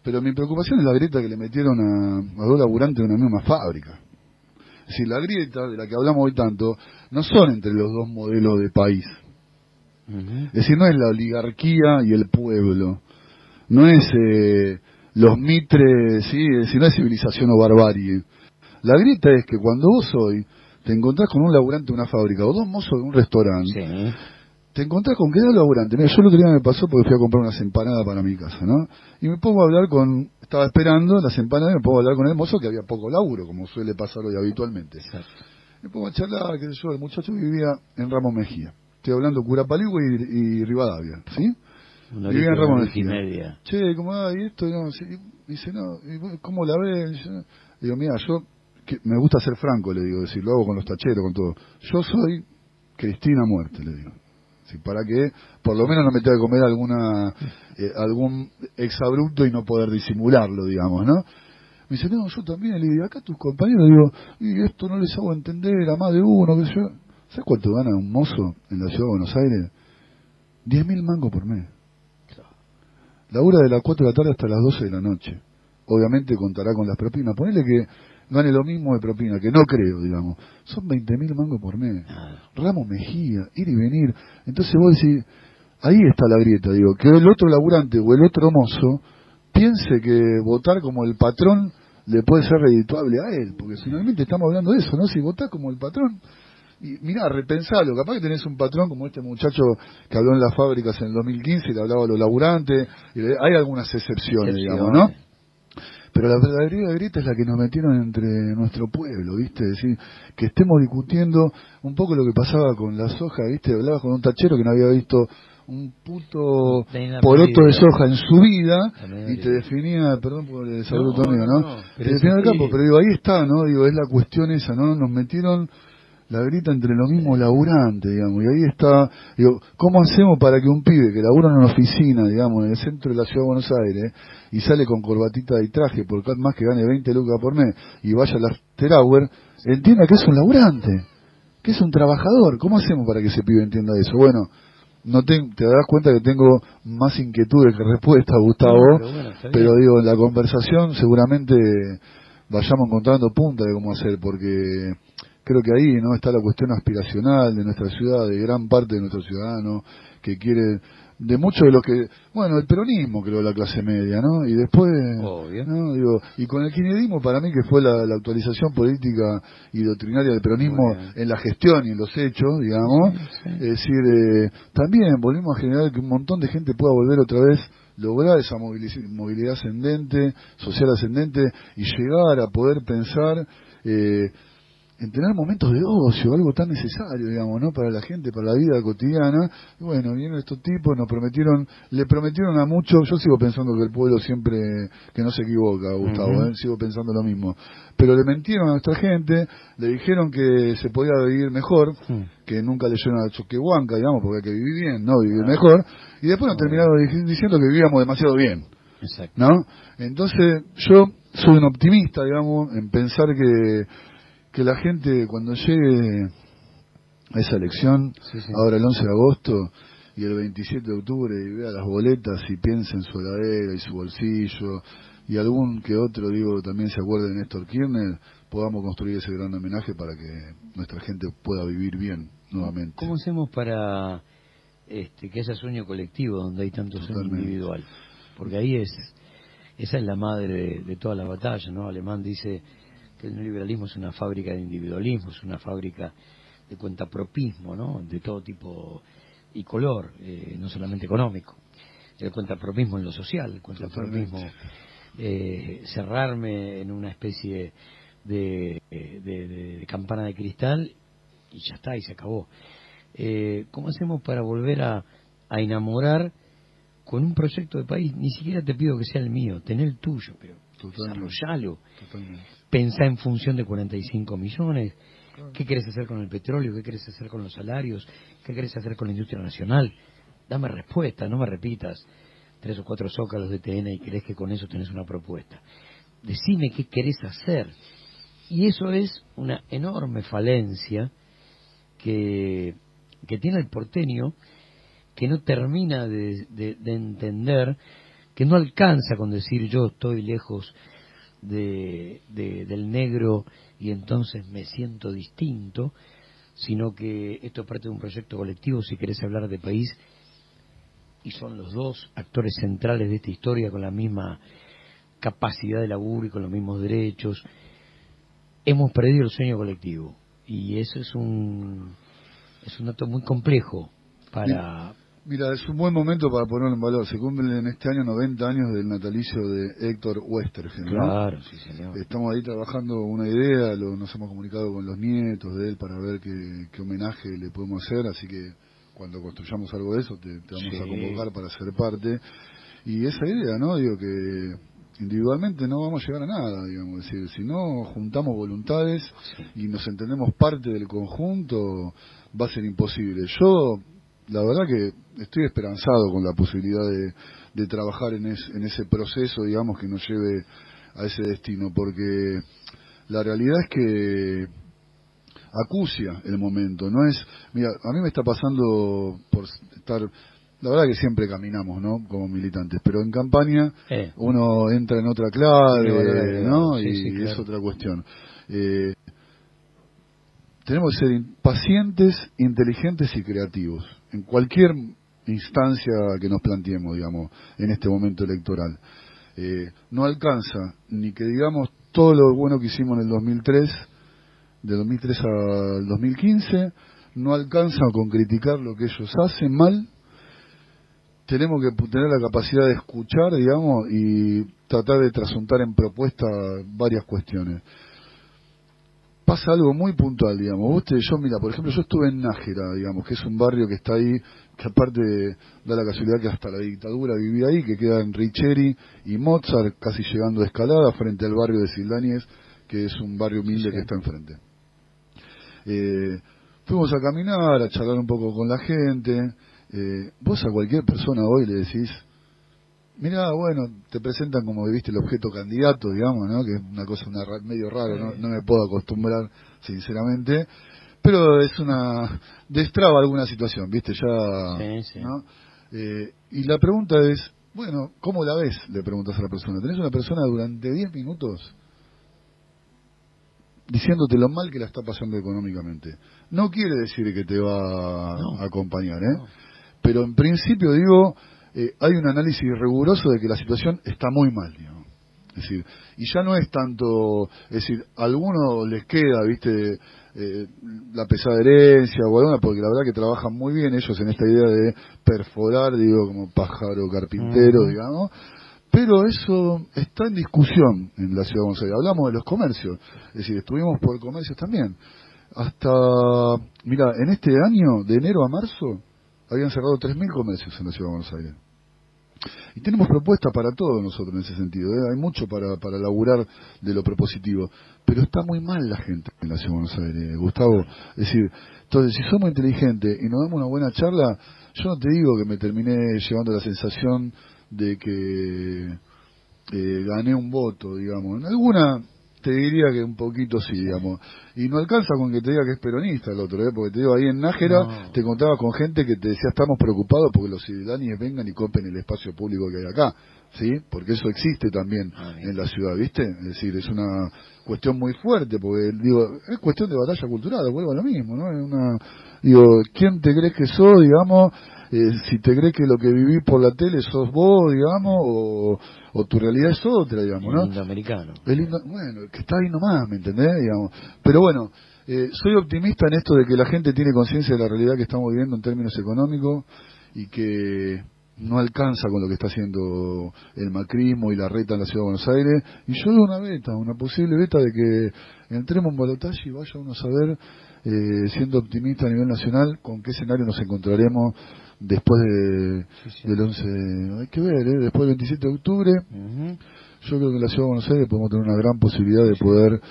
pero mi preocupación es la grieta que le metieron a dos laburantes de una misma fábrica. Es decir, la grieta de la que hablamos hoy tanto no son entre los dos modelos de país. Es decir, no es la oligarquía y el pueblo, no es los mitres, ¿sí? Es decir, no es civilización o barbarie. La grieta es que cuando vos hoy te encontrás con un laburante de una fábrica o dos mozos de un restaurante, sí, te encontrás con que dos laburantes. Mira, yo el otro día me pasó porque fui a comprar unas empanadas para mi casa, ¿no? Y me pongo a hablar estaba esperando las empanadas, y me pongo a hablar con el mozo que había poco laburo, como suele pasar hoy habitualmente. Exacto. Me pongo a charlar, qué sé yo, el muchacho vivía en Ramos Mejía. Estoy hablando Curapaligua y Rivadavia, ¿sí? Vivía en Ramos Mejía. Che, ¿cómo va? ¿Y esto? No, sí. Dice, no, ¿cómo la ves? Digo, mira, me gusta ser franco, le digo, decir, lo hago con los tacheros, con todo. Yo soy Cristina Muerte, le digo. ¿Sí? Para que por lo menos no me tenga que comer algún exabrupto y no poder disimularlo, digamos, ¿no? Me dice, no, yo también, le digo, acá tus compañeros, digo, y esto no les hago entender a más de uno, que yo. ¿Sabes cuánto gana un mozo en la ciudad de Buenos Aires? 10.000 mangos por mes. Labura de las 4 de la tarde hasta las 12 de la noche. Obviamente contará con las propinas. Ponele que gane lo mismo de propina, que no creo, digamos. Son 20.000 mangos por mes. Ramos Mejía, ir y venir. Entonces vos decís, ahí está la grieta, digo, que el otro laburante o el otro mozo piense que votar como el patrón le puede ser redituable a él, porque finalmente estamos hablando de eso, ¿no? Si votás como el patrón, y mirá, repensalo, capaz que tenés un patrón como este muchacho que habló en las fábricas en el 2015 y le hablaba a los laburantes, y hay algunas excepciones, digamos, ¿no? Pero la verdadera grieta es la que nos metieron entre nuestro pueblo, ¿viste? Es decir, que estemos discutiendo un poco lo que pasaba con la soja, ¿viste? Hablabas con un tachero que no había visto un puto poroto de soja en su vida y te definía, perdón por el saludo mío, ¿no? Te definía el campo, pero digo, ahí está, ¿no? Digo, es la cuestión esa, ¿no? Nos metieron la grieta entre los mismos laburantes, digamos, y ahí está, digo, ¿cómo hacemos para que un pibe que labura en una oficina, digamos, en el centro de la ciudad de Buenos Aires, y sale con corbatita y traje, por más que gane 20 lucas por mes, y vaya a la After Hour, entienda que es un laburante, que es un trabajador? ¿Cómo hacemos para que ese pibe entienda eso? Bueno, te das cuenta que tengo más inquietudes que respuestas, Gustavo, pero digo, en la conversación seguramente vayamos encontrando puntas de cómo hacer, porque creo que ahí no está la cuestión aspiracional de nuestra ciudad, de gran parte de nuestros ciudadanos que quiere, de muchos de los que, bueno, el peronismo creo, la clase media, ¿no? Y después, ¿no? Digo, y con el kirchnerismo para mí que fue la actualización política y doctrinaria del peronismo en la gestión y en los hechos, digamos, es decir, también volvimos a generar que un montón de gente pueda volver otra vez, lograr esa movilidad ascendente, social ascendente, y llegar a poder pensar en tener momentos de ocio, algo tan necesario, digamos, ¿no? Para la gente, para la vida cotidiana. Y bueno, vienen estos tipos, le prometieron a muchos, yo sigo pensando que el pueblo siempre, que no se equivoca, Gustavo, sigo pensando lo mismo. Pero le mentieron a nuestra gente, le dijeron que se podía vivir mejor, que nunca leyeron a Choquehuanca, digamos, porque hay que vivir bien, no vivir mejor, y después nos terminaron diciendo que vivíamos demasiado bien. Exacto. ¿No? Entonces, yo soy un optimista, digamos, en pensar que la gente cuando llegue a esa elección, ahora el 11 de agosto y el 27 de octubre, y vea las boletas y piense en su heladera y su bolsillo, y algún que otro, digo, también se acuerde de Néstor Kirchner, podamos construir ese gran homenaje para que nuestra gente pueda vivir bien nuevamente. ¿Cómo hacemos para que haya sueño colectivo donde hay tanto sueño individual? Porque ahí esa es la madre de toda la batalla, ¿no? Alemán dice que el neoliberalismo es una fábrica de individualismo, es una fábrica de cuentapropismo, ¿no? De todo tipo y color, no solamente económico. El cuentapropismo en lo social, el cuentapropismo, cerrarme en una especie de campana de cristal y ya está, y se acabó. ¿Cómo hacemos para volver a enamorar con un proyecto de país? Ni siquiera te pido que sea el mío, tener el tuyo, pero desarrollalo. Pensá en función de 45 millones. ¿Qué querés hacer con el petróleo? ¿Qué querés hacer con los salarios? ¿Qué querés hacer con la industria nacional? Dame respuesta, no me repitas 3 o 4 zócalos de TN y crees que con eso tenés una propuesta. Decime qué querés hacer. Y eso es una enorme falencia que tiene el porteño, que no termina de entender, que no alcanza con decir yo estoy lejos del negro y entonces me siento distinto, sino que esto es parte de un proyecto colectivo si querés hablar de país, y son los dos actores centrales de esta historia con la misma capacidad de laburo y con los mismos derechos. Hemos perdido el sueño colectivo y eso es un dato muy complejo para... Mira, es un buen momento para ponerlo en valor. Se cumplen este año 90 años del natalicio de Héctor Westergen, ¿no? Claro, sí, señor. Estamos ahí trabajando una idea, nos hemos comunicado con los nietos de él para ver qué homenaje le podemos hacer, así que cuando construyamos algo de eso te vamos a convocar para ser parte. Y esa idea, ¿no? Digo que individualmente no vamos a llegar a nada, digamos, es decir, si no juntamos voluntades y nos entendemos parte del conjunto, va a ser imposible. Yo, la verdad que estoy esperanzado con la posibilidad de trabajar en ese proceso, digamos, que nos lleve a ese destino, porque la realidad es que acucia el momento, no es, mira, a mí me está pasando por estar, la verdad que siempre caminamos, ¿no? Como militantes, pero en campaña uno entra en otra clave, ¿no? Y claro, es otra cuestión. Tenemos que ser pacientes, inteligentes y creativos en cualquier instancia que nos planteemos, digamos, en este momento electoral. No alcanza ni que digamos todo lo bueno que hicimos en el 2003, de 2003 al 2015, no alcanza con criticar lo que ellos hacen mal. Tenemos que tener la capacidad de escuchar, digamos, y tratar de trasuntar en propuestas varias cuestiones. Pasa algo muy puntual, digamos. Mira, por ejemplo, yo estuve en Nájera, digamos, que es un barrio que está ahí, que aparte da la casualidad que hasta la dictadura vivía ahí, que queda en Richeri y Mozart, casi llegando a Escalada, frente al barrio de Sildáñez, que es un barrio humilde que está enfrente. Fuimos a caminar, a charlar un poco con la gente. Vos a cualquier persona hoy le decís, mirá, bueno, te presentan como que viste el objeto candidato, digamos, ¿no? Que es una cosa medio raro, no me puedo acostumbrar, sinceramente, pero es destraba alguna situación, viste, ya, ¿no? Y la pregunta es, bueno, ¿cómo la ves? Le preguntas a la persona. ¿Tenés una persona durante 10 minutos diciéndote lo mal que la está pasando económicamente? No quiere decir que te va a acompañar, ¿eh? No. Pero en principio, digo, hay un análisis riguroso de que la situación está muy mal, digamos. Es decir, y ya no es tanto, es decir, a algunos les queda, viste, la pesada herencia o alguna, porque la verdad que trabajan muy bien ellos en esta idea de perforar, digo, como pájaro carpintero, digamos, pero eso está en discusión en la ciudad de Buenos Aires. Hablamos de los comercios, es decir, estuvimos por comercios también. Hasta, mira, en este año, de enero a marzo, habían cerrado 3.000 comercios en la ciudad de Buenos Aires. Y tenemos propuestas para todos nosotros en ese sentido, ¿eh? Hay mucho para laburar de lo propositivo, pero está muy mal la gente en la ciudad de Buenos Aires, Gustavo. Es decir, entonces, si somos inteligentes y nos damos una buena charla, yo no te digo que me terminé llevando la sensación de que gané un voto, digamos. En alguna te diría que un poquito sí, digamos. Y no alcanza con que te diga que es peronista el otro, porque te digo, ahí en Nájera te contabas con gente que te decía, estamos preocupados porque los iraníes vengan y copen el espacio público que hay acá, ¿sí? Porque eso existe también en la ciudad, ¿viste? Es decir, es una cuestión muy fuerte, porque, digo, es cuestión de batalla cultural, vuelvo a lo mismo, ¿no? Es una, digo, ¿quién te crees que sos, digamos? Si te crees que lo que vivís por la tele sos vos, digamos, o tu realidad es otra, digamos, ¿no? El lindo americano. Bueno, que está ahí nomás, ¿me entendés? Digamos. Pero bueno, soy optimista en esto de que la gente tiene conciencia de la realidad que estamos viviendo en términos económicos y que no alcanza con lo que está haciendo el macrismo y la reta en la ciudad de Buenos Aires. Y yo veo una posible beta de que entremos en balotaje y vaya uno a saber, siendo optimista a nivel nacional, con qué escenario nos encontraremos después del 11, hay que ver, después del 27 de octubre. Yo creo que en la ciudad de Buenos Aires podemos tener una gran posibilidad de poder,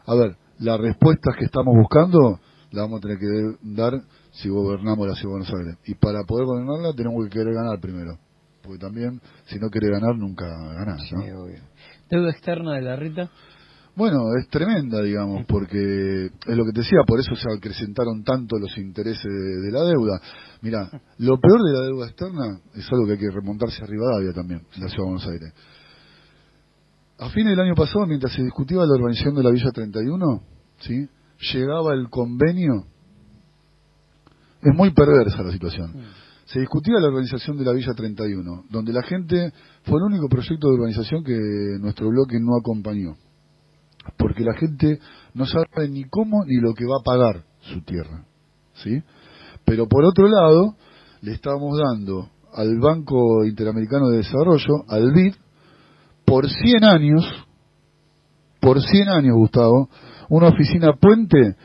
a ver, las respuestas que estamos buscando las vamos a tener que dar si gobernamos la ciudad de Buenos Aires. Y para poder gobernarla tenemos que querer ganar primero, porque también si no querés ganar nunca ganás, ¿no? Sí, obvio. ¿Deuda externa de la reta? Bueno, es tremenda, digamos, porque es lo que te decía, por eso se acrecentaron tanto los intereses de la deuda. Mirá, lo peor de la deuda externa es algo que hay que remontarse a Rivadavia también, en la ciudad de Buenos Aires. A fines del año pasado, mientras se discutía la urbanización de la Villa 31, ¿sí?, llegaba el convenio. Es muy perversa la situación. Se discutía la urbanización de la Villa 31, donde la gente, fue el único proyecto de urbanización que nuestro bloque no acompañó, porque la gente no sabe ni cómo ni lo que va a pagar su tierra, ¿sí? Pero por otro lado, le estábamos dando al Banco Interamericano de Desarrollo, al BID, por 100 años, Gustavo, una oficina puente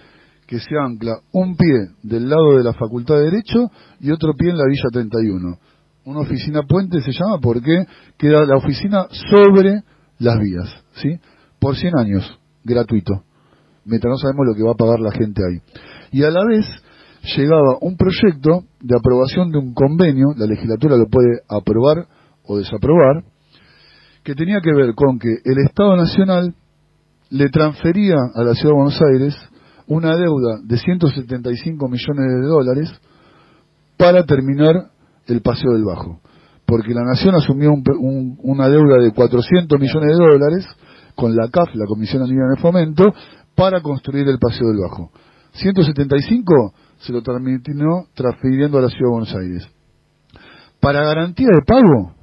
que se ancla un pie del lado de la Facultad de Derecho y otro pie en la Villa 31. Una oficina puente se llama porque queda la oficina sobre las vías, ¿sí? Por 100 años, gratuito, mientras no sabemos lo que va a pagar la gente ahí. Y a la vez llegaba un proyecto de aprobación de un convenio, la legislatura lo puede aprobar o desaprobar, que tenía que ver con que el Estado Nacional le transfería a la Ciudad de Buenos Aires una deuda de 175 millones de dólares para terminar el Paseo del Bajo. Porque la Nación asumió una deuda de 400 millones de dólares con la CAF, la Comisión Andina de Fomento, para construir el Paseo del Bajo. 175 se lo terminó transfiriendo a la Ciudad de Buenos Aires. Para garantía de pago,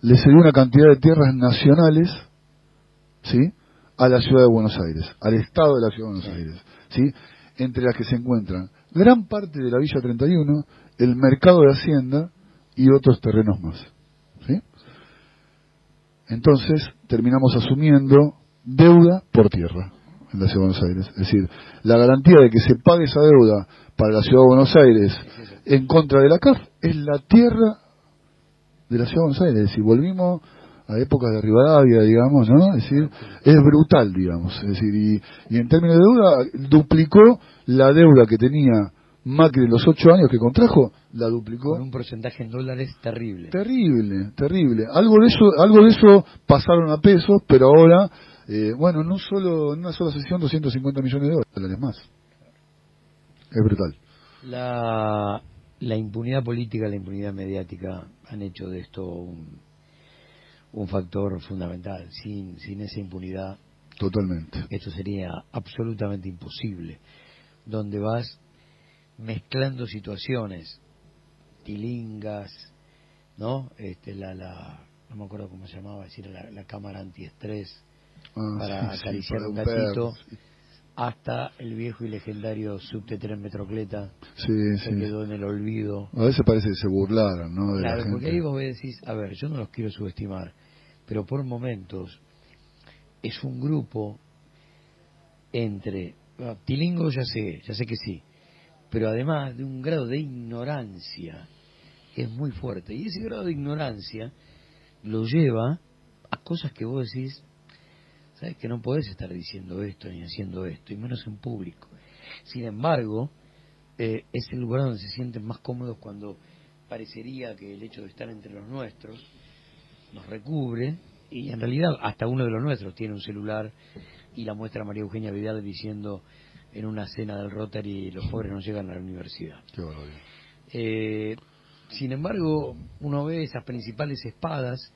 le cedió una cantidad de tierras nacionales, ¿sí?, a la Ciudad de Buenos Aires, al Estado de la Ciudad de Buenos Aires, ¿sí?, entre las que se encuentran gran parte de la Villa 31, el Mercado de Hacienda y otros terrenos más, ¿sí? Entonces terminamos asumiendo deuda por tierra en la Ciudad de Buenos Aires, es decir, la garantía de que se pague esa deuda para la Ciudad de Buenos Aires en contra de la CAF es la tierra de la Ciudad de Buenos Aires, es decir, volvimos a épocas de Rivadavia, digamos, ¿no? Es decir, es brutal, digamos, es decir, y en términos de deuda, duplicó la deuda que tenía Macri en los 8 años que contrajo, la duplicó. Con un porcentaje en dólares terrible. Terrible. Algo de eso pasaron a pesos, pero ahora, bueno, en una sola sesión, 250 millones de dólares más. Es brutal. La impunidad política, la impunidad mediática han hecho de esto un factor fundamental. Sin esa impunidad, totalmente, esto sería absolutamente imposible. Donde vas mezclando situaciones, tilingas, ¿no? No me acuerdo cómo se llamaba, decir la cámara antiestrés para acariciar para un un gatito, perro, hasta el viejo y legendario subte tren Metrocleta, que sí. quedó en el olvido. A veces parece que se burlaran, ¿no? De Claro, la gente. porque ahí vos decís, a ver, yo no los quiero subestimar, pero por momentos es un grupo entre tilingo, ya sé que sí, pero además de un grado de ignorancia que es muy fuerte, y ese grado de ignorancia lo lleva a cosas que vos decís, sabes que no podés estar diciendo esto ni haciendo esto, y menos en público. Sin embargo, es el lugar donde se sienten más cómodos cuando parecería que el hecho de estar entre los nuestros nos recubre, y en realidad hasta uno de los nuestros tiene un celular y la muestra María Eugenia Vidal diciendo en una cena del Rotary: los pobres no llegan a la universidad. Qué barbaridad. Sin embargo, uno ve esas principales espadas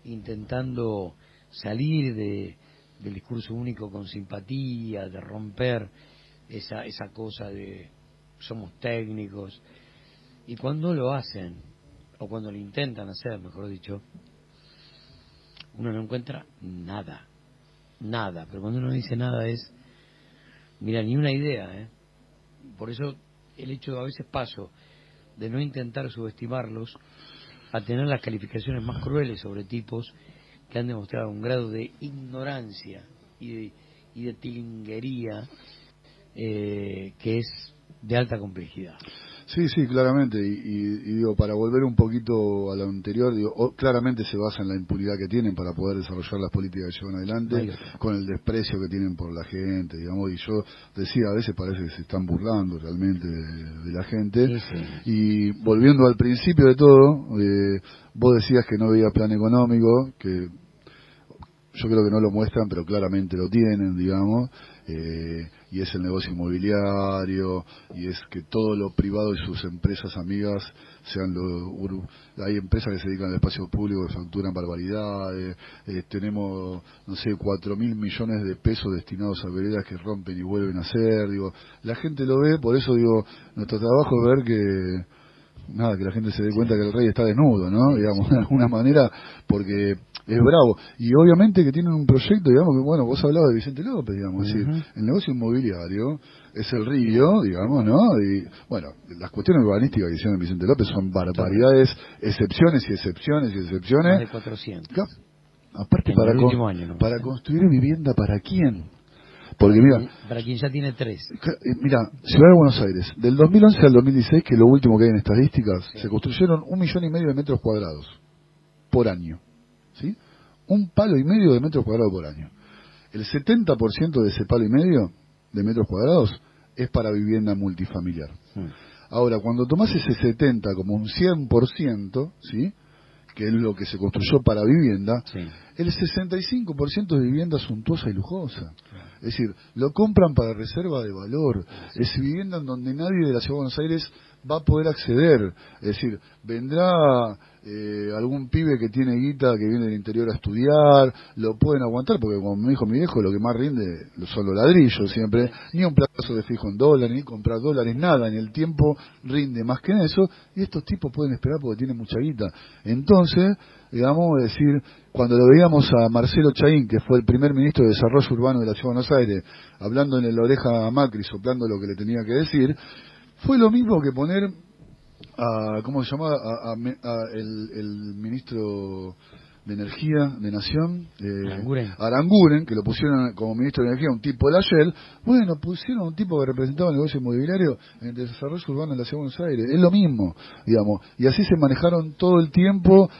intentando salir del discurso único con simpatía, de romper esa cosa de somos técnicos, y cuando lo hacen, o cuando lo intentan hacer, mejor dicho, uno no encuentra nada, pero cuando uno dice nada es, mira, ni una idea, Por eso el hecho, a veces paso de no intentar subestimarlos a tener las calificaciones más crueles sobre tipos que han demostrado un grado de ignorancia y de tilinguería que es de alta complejidad. Sí, sí, claramente, y digo, para volver un poquito a lo anterior, digo, claramente se basa en la impunidad que tienen para poder desarrollar las políticas que llevan No hay adelante, otra. con el desprecio que tienen por la gente, digamos, y yo decía, a veces parece que se están burlando realmente de la gente. Sí, sí. Y volviendo al principio de todo, vos decías que no veía plan económico, que yo creo que no lo muestran, pero claramente lo tienen, digamos, y es el negocio inmobiliario, y es que todo lo privado y sus empresas amigas sean hay empresas que se dedican al espacio público que facturan barbaridades, tenemos, no sé, 4.000 millones de pesos destinados a veredas que rompen y vuelven a hacer, digo, la gente lo ve, por eso digo, nuestro trabajo es ver que la gente se dé cuenta que el rey está desnudo, ¿no? Sí, Digamos, sí. de alguna manera, porque es bravo. Y obviamente que tienen un proyecto, digamos, que bueno, vos hablabas de Vicente López, digamos, es decir, Ujú. el negocio inmobiliario es el río, digamos, ¿no? Y bueno, las cuestiones urbanísticas que hicieron en Vicente López son Total. barbaridades, excepciones y excepciones y Más excepciones. de 400. Ca- Aparte, En el último año nomás. para construir vivienda, ¿para quién? Porque mira, Para quien ya tiene 3. Mira, Ciudad de Buenos Aires, del 2011 al 2016, que es lo último que hay en estadísticas, Sí. se construyeron 1,5 millones de metros cuadrados por año, ¿sí? 1,5 de metros cuadrados por año. El 70% de ese palo y medio de metros cuadrados es para vivienda multifamiliar. Ahora, cuando tomás ese 70 como un 100%, ¿sí?, que es lo que se construyó para vivienda, Sí. el 65% de vivienda suntuosa y lujosa. Claro. Es decir, lo compran para reserva de valor. Sí. Es vivienda en donde nadie de la Ciudad de Buenos Aires va a poder acceder. Es decir, vendrá algún pibe que tiene guita, que viene del interior a estudiar, lo pueden aguantar, porque como me dijo mi viejo, lo que más rinde son los ladrillos siempre. Ni un plazo de fijo en dólares, ni comprar dólares, nada. Ni el tiempo rinde más que en eso. Y estos tipos pueden esperar porque tienen mucha guita. Entonces, digamos, decir, cuando lo veíamos a Marcelo Chaín, que fue el primer ministro de Desarrollo Urbano de la Ciudad de Buenos Aires, hablando en la oreja a Macri, soplando lo que le tenía que decir, fue lo mismo que poner a, ¿cómo se llama?, el ministro de Energía de Nación, Aranguren. Aranguren, que lo pusieron como ministro de Energía, un tipo de la Shell. Bueno, pusieron un tipo que representaba el negocio inmobiliario en el desarrollo urbano de la Ciudad de Buenos Aires. Es lo mismo, digamos. Y así se manejaron todo el tiempo,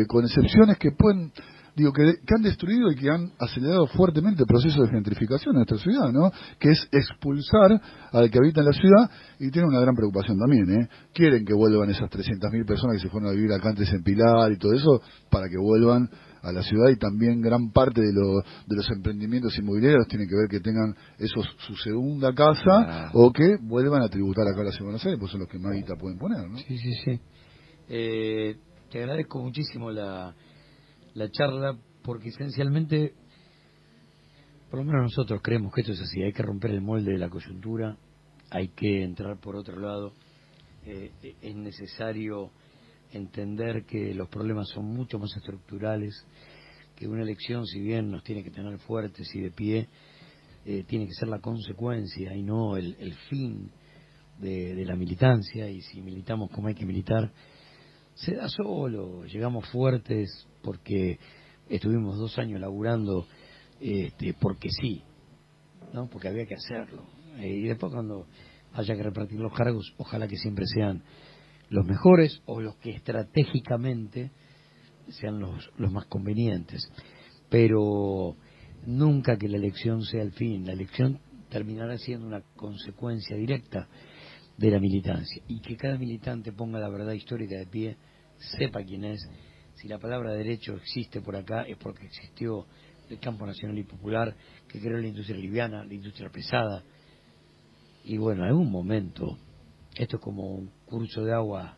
con excepciones que pueden, digo, que han destruido y que han acelerado fuertemente el proceso de gentrificación en nuestra ciudad, ¿no? Que es expulsar al que habita en la ciudad, y tienen una gran preocupación también, ¿eh? Quieren que vuelvan esas 300.000 personas que se fueron a vivir acá antes en Pilar y todo eso, para que vuelvan a la ciudad, y también gran parte de los emprendimientos inmobiliarios tienen que ver que tengan esos su segunda casa, o que vuelvan a tributar acá a la Ciudad de Buenos Aires, pues son los que más guita pueden poner, ¿no? Sí, sí, sí. Te agradezco muchísimo la charla, porque esencialmente, por lo menos nosotros creemos que esto es así. Hay que romper el molde de la coyuntura, hay que entrar por otro lado. Es necesario entender que los problemas son mucho más estructurales, que una elección, si bien nos tiene que tener fuertes y de pie, tiene que ser la consecuencia y no el fin de la militancia. Y si militamos como hay que militar, se da solo. Llegamos fuertes porque estuvimos 2 años laburando porque sí, ¿no? Porque había que hacerlo. Y después cuando haya que repartir los cargos, ojalá que siempre sean los mejores o los que estratégicamente sean los más convenientes. Pero nunca que la elección sea el fin. La elección terminará siendo una consecuencia directa de la militancia. Y que cada militante ponga la verdad histórica de pie, sepa quién es. Si la palabra derecho existe por acá es porque existió el campo nacional y popular, que creó la industria liviana, la industria pesada. Y bueno, en algún momento, esto es como un curso de agua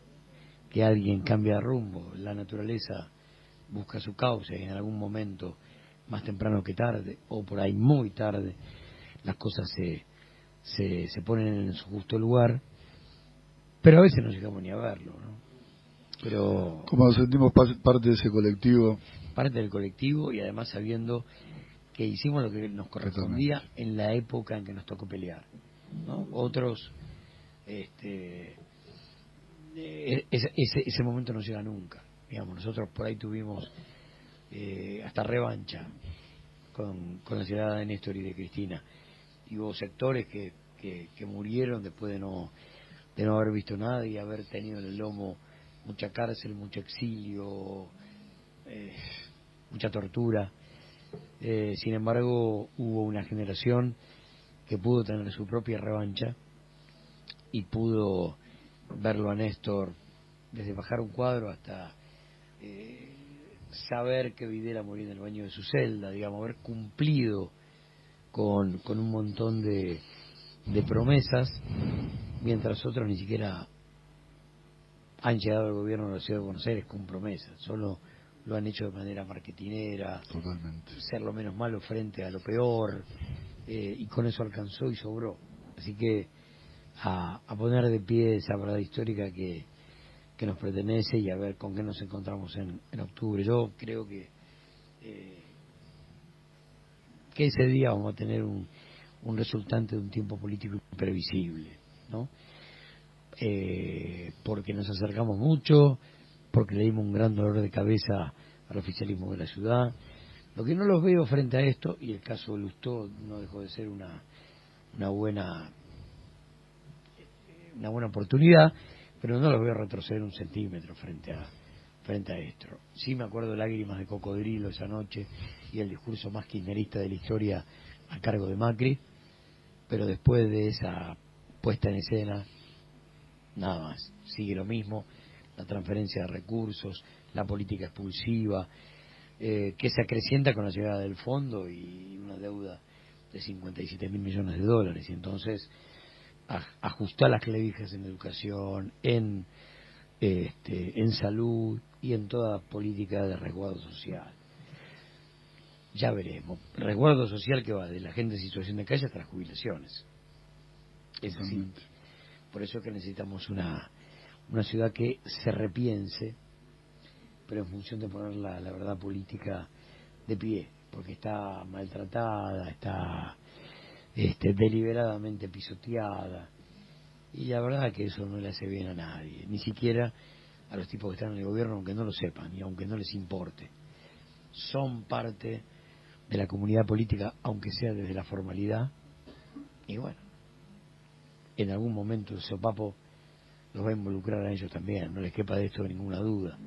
que alguien cambia de rumbo. La naturaleza busca su cauce y en algún momento, más temprano que tarde, o por ahí muy tarde, las cosas se ponen en su justo lugar, pero a veces no llegamos ni a verlo, ¿no? Pero Como nos sentimos parte de ese colectivo. parte del colectivo y además sabiendo que hicimos lo que nos correspondía Totalmente. en la época en que nos tocó pelear, ¿no? Otros, ese momento no llega nunca. Digamos, nosotros por ahí tuvimos hasta revancha con la llegada de Néstor y de Cristina. Y hubo sectores que murieron después de no haber visto nada y haber tenido en el lomo mucha cárcel, mucho exilio, mucha tortura. Sin embargo, hubo una generación que pudo tener su propia revancha y pudo verlo a Néstor desde bajar un cuadro hasta saber que Videla murió en el baño de su celda, digamos, haber cumplido con un montón de promesas, mientras otros ni siquiera han llegado al gobierno de la Ciudad de Buenos Aires con promesas, solo lo han hecho de manera marketinera, Totalmente. ser lo menos malo frente a lo peor, y con eso alcanzó y sobró. Así que a poner de pie esa verdad histórica que nos pertenece y a ver con qué nos encontramos en octubre. Yo creo que ese día vamos a tener un resultante de un tiempo político imprevisible, ¿no? Porque nos acercamos mucho, porque le dimos un gran dolor de cabeza al oficialismo de la ciudad. Lo que no los veo frente a esto, y el caso de Lustó no dejó de ser una buena oportunidad, pero no los veo retroceder un centímetro frente a esto. Sí me acuerdo de lágrimas de cocodrilo esa noche y el discurso más kirchnerista de la historia a cargo de Macri, pero después de esa puesta en escena, nada más, sigue lo mismo, la transferencia de recursos, la política expulsiva, que se acrecienta con la llegada del fondo y una deuda de 57.000 millones de dólares, y entonces ajustar las clavijas en educación, en salud y en toda política de resguardo social. Ya veremos. Resguardo social que va de la gente en situación de calle hasta las jubilaciones. Es así. Por eso es que necesitamos una ciudad que se repiense, pero en función de poner la verdad política de pie, porque está maltratada, está deliberadamente pisoteada, y la verdad que eso no le hace bien a nadie, ni siquiera a los tipos que están en el gobierno, aunque no lo sepan y aunque no les importe. Son parte de la comunidad política, aunque sea desde la formalidad, y bueno, en algún momento el sopapo los va a involucrar a ellos también, no les quepa de esto ninguna duda.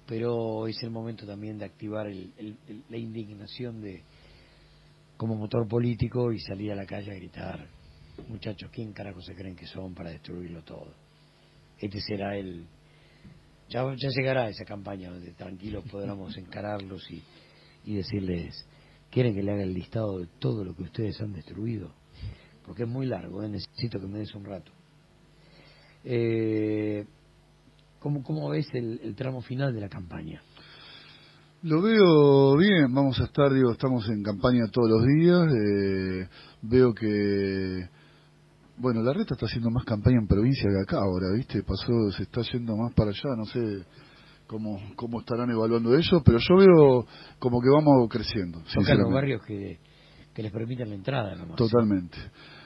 Pero es el momento también de activar la indignación como motor político y salir a la calle a gritar: muchachos, ¿quién carajo se creen que son para destruirlo todo? Este será ya llegará esa campaña donde tranquilos podremos encararlos y decirles: ¿quieren que le haga el listado de todo lo que ustedes han destruido? Porque es muy largo, necesito que me des un rato. ¿Cómo ves el tramo final de la campaña? Lo veo bien, vamos a estar, estamos en campaña todos los días, veo que, bueno, la reta está haciendo más campaña en provincia que acá ahora, ¿viste? Se está yendo más para allá, no sé cómo estarán evaluando eso, pero yo veo como que vamos creciendo, Tocan los sinceramente. barrios que les permitan la entrada nomás. Totalmente.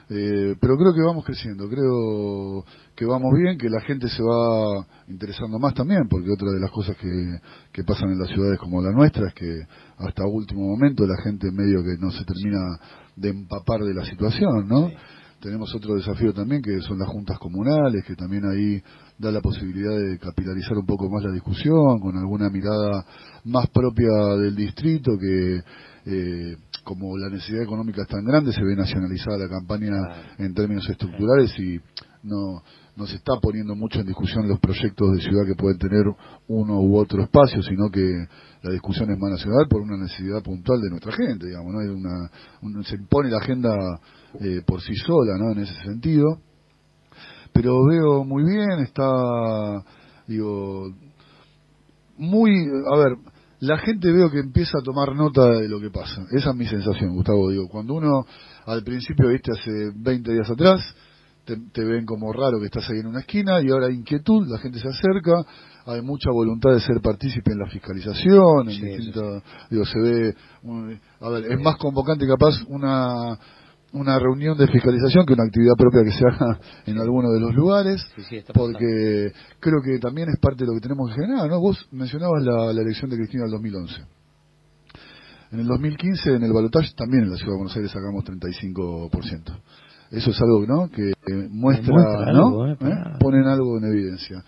Pero creo que vamos creciendo, creo que vamos bien, que la gente se va interesando más también, porque otra de las cosas que pasan en las ciudades como la nuestra es que hasta último momento la gente medio que no se termina de empapar de la situación, ¿no? Sí. Tenemos otro desafío también que son las juntas comunales, que también ahí da la posibilidad de capilarizar un poco más la discusión, con alguna mirada más propia del distrito, que como la necesidad económica es tan grande, se ve nacionalizada la campaña en términos estructurales y no se está poniendo mucho en discusión los proyectos de ciudad que pueden tener uno u otro espacio, sino que la discusión es más nacional por una necesidad puntual de nuestra gente, digamos, ¿no? Hay se impone la agenda por sí sola, ¿no? En ese sentido. Pero veo muy bien, está, digo, muy, a ver, la gente veo que empieza a tomar nota de lo que pasa. Esa es mi sensación, Gustavo. Digo, cuando uno al principio, viste, hace 20 días atrás, te ven como raro que estás ahí en una esquina y ahora hay inquietud, la gente se acerca, hay mucha voluntad de ser partícipe en la fiscalización, en distintas, digo, se ve, a ver, es más convocante capaz una reunión de fiscalización que una actividad propia que se haga en alguno de los lugares, porque creo que también es parte de lo que tenemos que generar, ¿no? Vos mencionabas la elección de Cristina del 2011. En el 2015, en el balotaje, también en la Ciudad de Buenos Aires sacamos 35%. Eso es algo, ¿no?, que muestra, ¿no? Algo, Ponen algo en evidencia.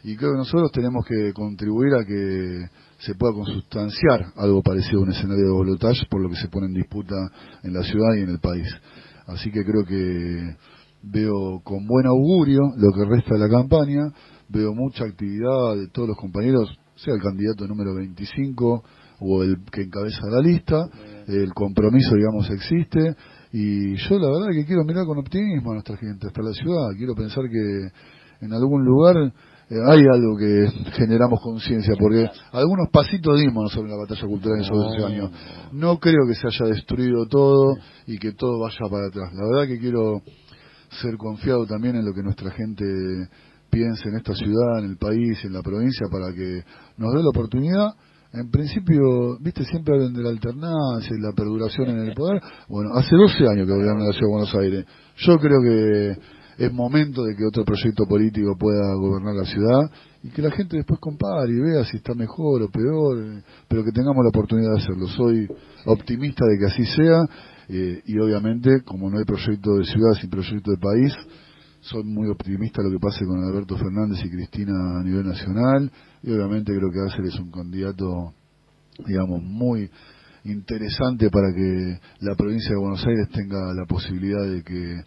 Y creo que nosotros tenemos que contribuir a que se pueda consustanciar algo parecido a un escenario de balotaje por lo que se pone en disputa en la ciudad y en el país. Así que creo que veo con buen augurio lo que resta de la campaña, veo mucha actividad de todos los compañeros, sea el candidato número 25 o el que encabeza la lista, el compromiso, digamos, existe, y yo la verdad que quiero mirar con optimismo a nuestra gente, hasta la ciudad, quiero pensar que en algún lugar hay algo que generamos conciencia, porque algunos pasitos dimos sobre la batalla cultural en esos 12 años. No creo que se haya destruido todo y que todo vaya para atrás. La verdad que quiero ser confiado también en lo que nuestra gente piense en esta ciudad, en el país, en la provincia, para que nos dé la oportunidad. En principio, viste, siempre hablan de la alternancia y la perduración en el poder. Bueno, hace 12 años que gobierna la Ciudad de Buenos Aires. Yo creo que es momento de que otro proyecto político pueda gobernar la ciudad y que la gente después compare y vea si está mejor o peor, pero que tengamos la oportunidad de hacerlo. Soy optimista de que así sea, y obviamente, como no hay proyecto de ciudad sin proyecto de país, soy muy optimista de lo que pase con Alberto Fernández y Cristina a nivel nacional, y obviamente creo que Axel es un candidato, digamos, muy interesante para que la provincia de Buenos Aires tenga la posibilidad de que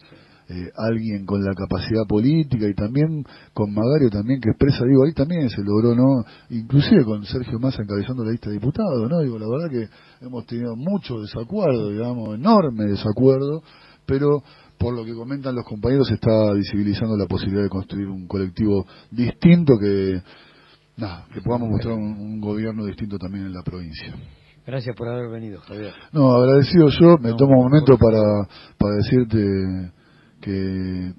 alguien con la capacidad política y también con Magario también que expresa, digo, ahí también se logró, ¿no? Inclusive con Sergio Massa encabezando la lista de diputados, ¿no? Digo, la verdad que hemos tenido mucho desacuerdo, digamos, enorme desacuerdo, pero por lo que comentan los compañeros se está visibilizando la posibilidad de construir un colectivo distinto que podamos mostrar un gobierno distinto también en la provincia. Gracias por haber venido, Javier. No, agradecido yo, me tomo un momento para decirte que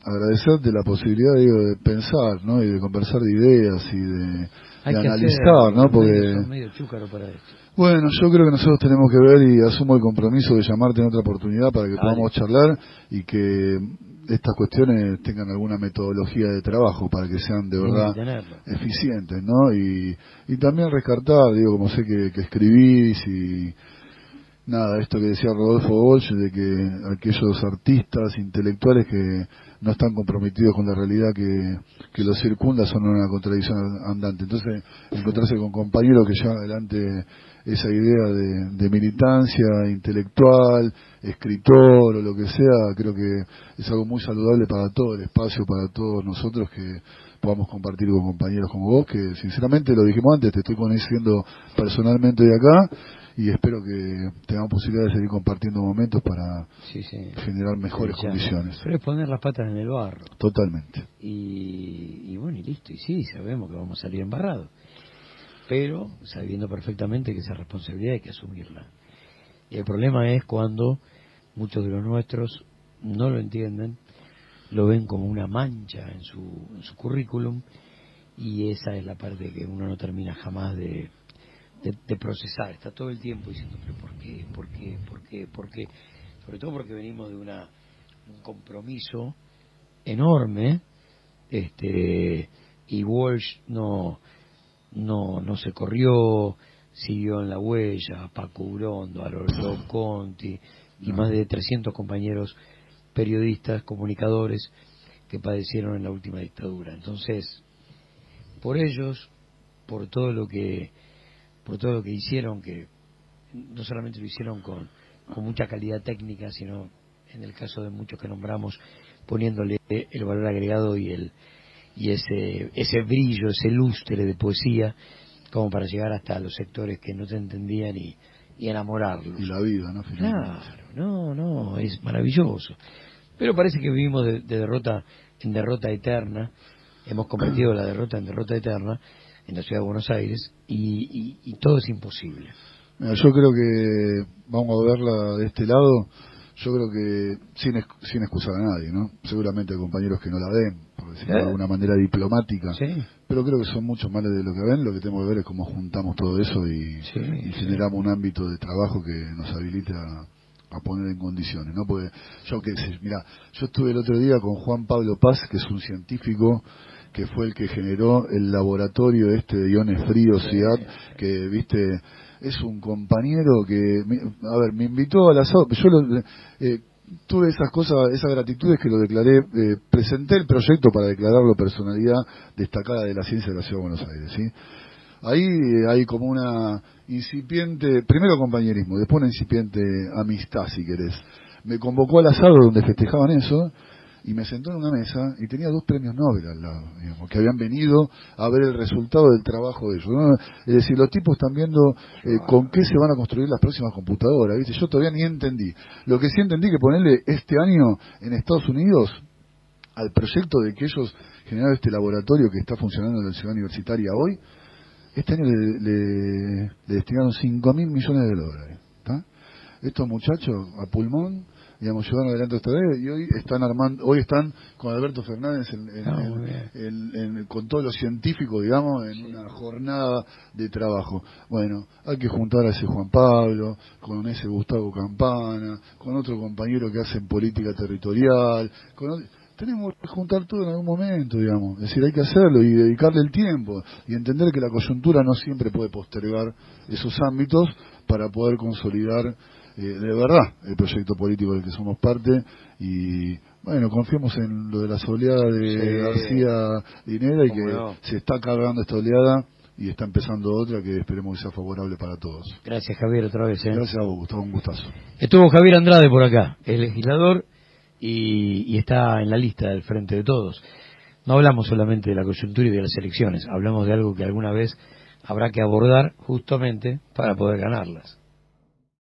agradecerte la posibilidad, digo, de pensar, ¿no? Y de conversar de ideas y de analizar, ¿no? Porque son medio chúcaro para esto. Bueno, yo creo que nosotros tenemos que ver, y asumo el compromiso de llamarte en otra oportunidad para que podamos charlar y que estas cuestiones tengan alguna metodología de trabajo para que sean de verdad eficientes, ¿no? Y también rescatar, digo, como sé que escribís y nada, esto que decía Rodolfo Walsh, de que aquellos artistas intelectuales que no están comprometidos con la realidad que los circunda son una contradicción andante. Entonces, encontrarse con compañeros que llevan adelante esa idea de militancia intelectual, escritor o lo que sea, creo que es algo muy saludable para todo el espacio, para todos nosotros, que podamos compartir con compañeros como vos, que sinceramente, lo dijimos antes, te estoy conociendo personalmente de acá, y espero que tengamos posibilidad de seguir compartiendo momentos para generar mejores condiciones. Pero es poner las patas en el barro. Totalmente. Y bueno, y listo. Y sí, sabemos que vamos a salir embarrados. Pero sabiendo perfectamente que esa responsabilidad hay que asumirla. Y el problema es cuando muchos de los nuestros no lo entienden, lo ven como una mancha en su currículum, y esa es la parte que uno no termina jamás de procesar. Está todo el tiempo diciendo, pero ¿por qué? Sobre todo porque venimos de un compromiso enorme, y Walsh no se corrió, siguió en la huella, Paco Urondo, Alberto Conti y más de 300 compañeros periodistas, comunicadores que padecieron en la última dictadura. Entonces, por ellos, por todo lo que hicieron, que no solamente lo hicieron con mucha calidad técnica, sino en el caso de muchos que nombramos, poniéndole el valor agregado y ese brillo, ese lustre de poesía, como para llegar hasta los sectores que no te entendían y enamorarlos. Y la vida, ¿no? Claro, no, es maravilloso. Pero parece que vivimos de derrota en derrota eterna. Hemos convertido la derrota en derrota eterna en la ciudad de Buenos Aires y todo es imposible. Mira, yo creo que vamos a verla de este lado. Yo creo que sin excusar a nadie, ¿no? Seguramente hay compañeros que no la ven, por decirlo de alguna manera diplomática, sí. Pero creo que son muchos males de lo que ven. Lo que tenemos que ver es cómo juntamos todo eso y generamos un ámbito de trabajo que nos habilite a poner en condiciones, ¿no? Porque yo qué sé, mira, yo estuve el otro día con Juan Pablo Paz, que es un científico que fue el que generó el laboratorio de iones fríos, CIAT, que, viste, es un compañero que, me invitó al asado. Yo tuve esas cosas, esas gratitudes que lo declaré, presenté el proyecto para declararlo personalidad destacada de la ciencia de la Ciudad de Buenos Aires, ¿sí? Ahí hay como una incipiente, primero compañerismo, después una incipiente amistad, si querés. Me convocó al asado donde festejaban eso y me sentó en una mesa y tenía 2 premios Nobel al lado, digamos, que habían venido a ver el resultado del trabajo de ellos, ¿no? Es decir, los tipos están viendo con qué se van a construir las próximas computadoras, ¿viste? Yo todavía ni entendí. Lo que sí entendí que ponerle este año en Estados Unidos al proyecto de que ellos generaron este laboratorio que está funcionando en la ciudad universitaria hoy, este año le destinaron $5.000 millones, ¿está? Estos muchachos a pulmón, digamos, llevaron adelante esta vez y hoy están con Alberto Fernández con todos los científicos, digamos, en una jornada de trabajo. Bueno, hay que juntar a ese Juan Pablo, con ese Gustavo Campana, con otro compañero que hace política territorial, tenemos que juntar todo en algún momento, digamos. Es decir, hay que hacerlo y dedicarle el tiempo y entender que la coyuntura no siempre puede postergar esos ámbitos para poder consolidar de verdad el proyecto político del que somos parte. Y bueno, confiemos en lo de las oleadas de García Linera y que se está cargando esta oleada y está empezando otra que esperemos que sea favorable para todos. Gracias, Javier, otra vez. Gracias a vos, Gustavo, un gustazo. Estuvo Javier Andrade por acá, el legislador, y está en la lista del Frente de Todos. No hablamos solamente de la coyuntura y de las elecciones, hablamos de algo que alguna vez habrá que abordar justamente para poder ganarlas.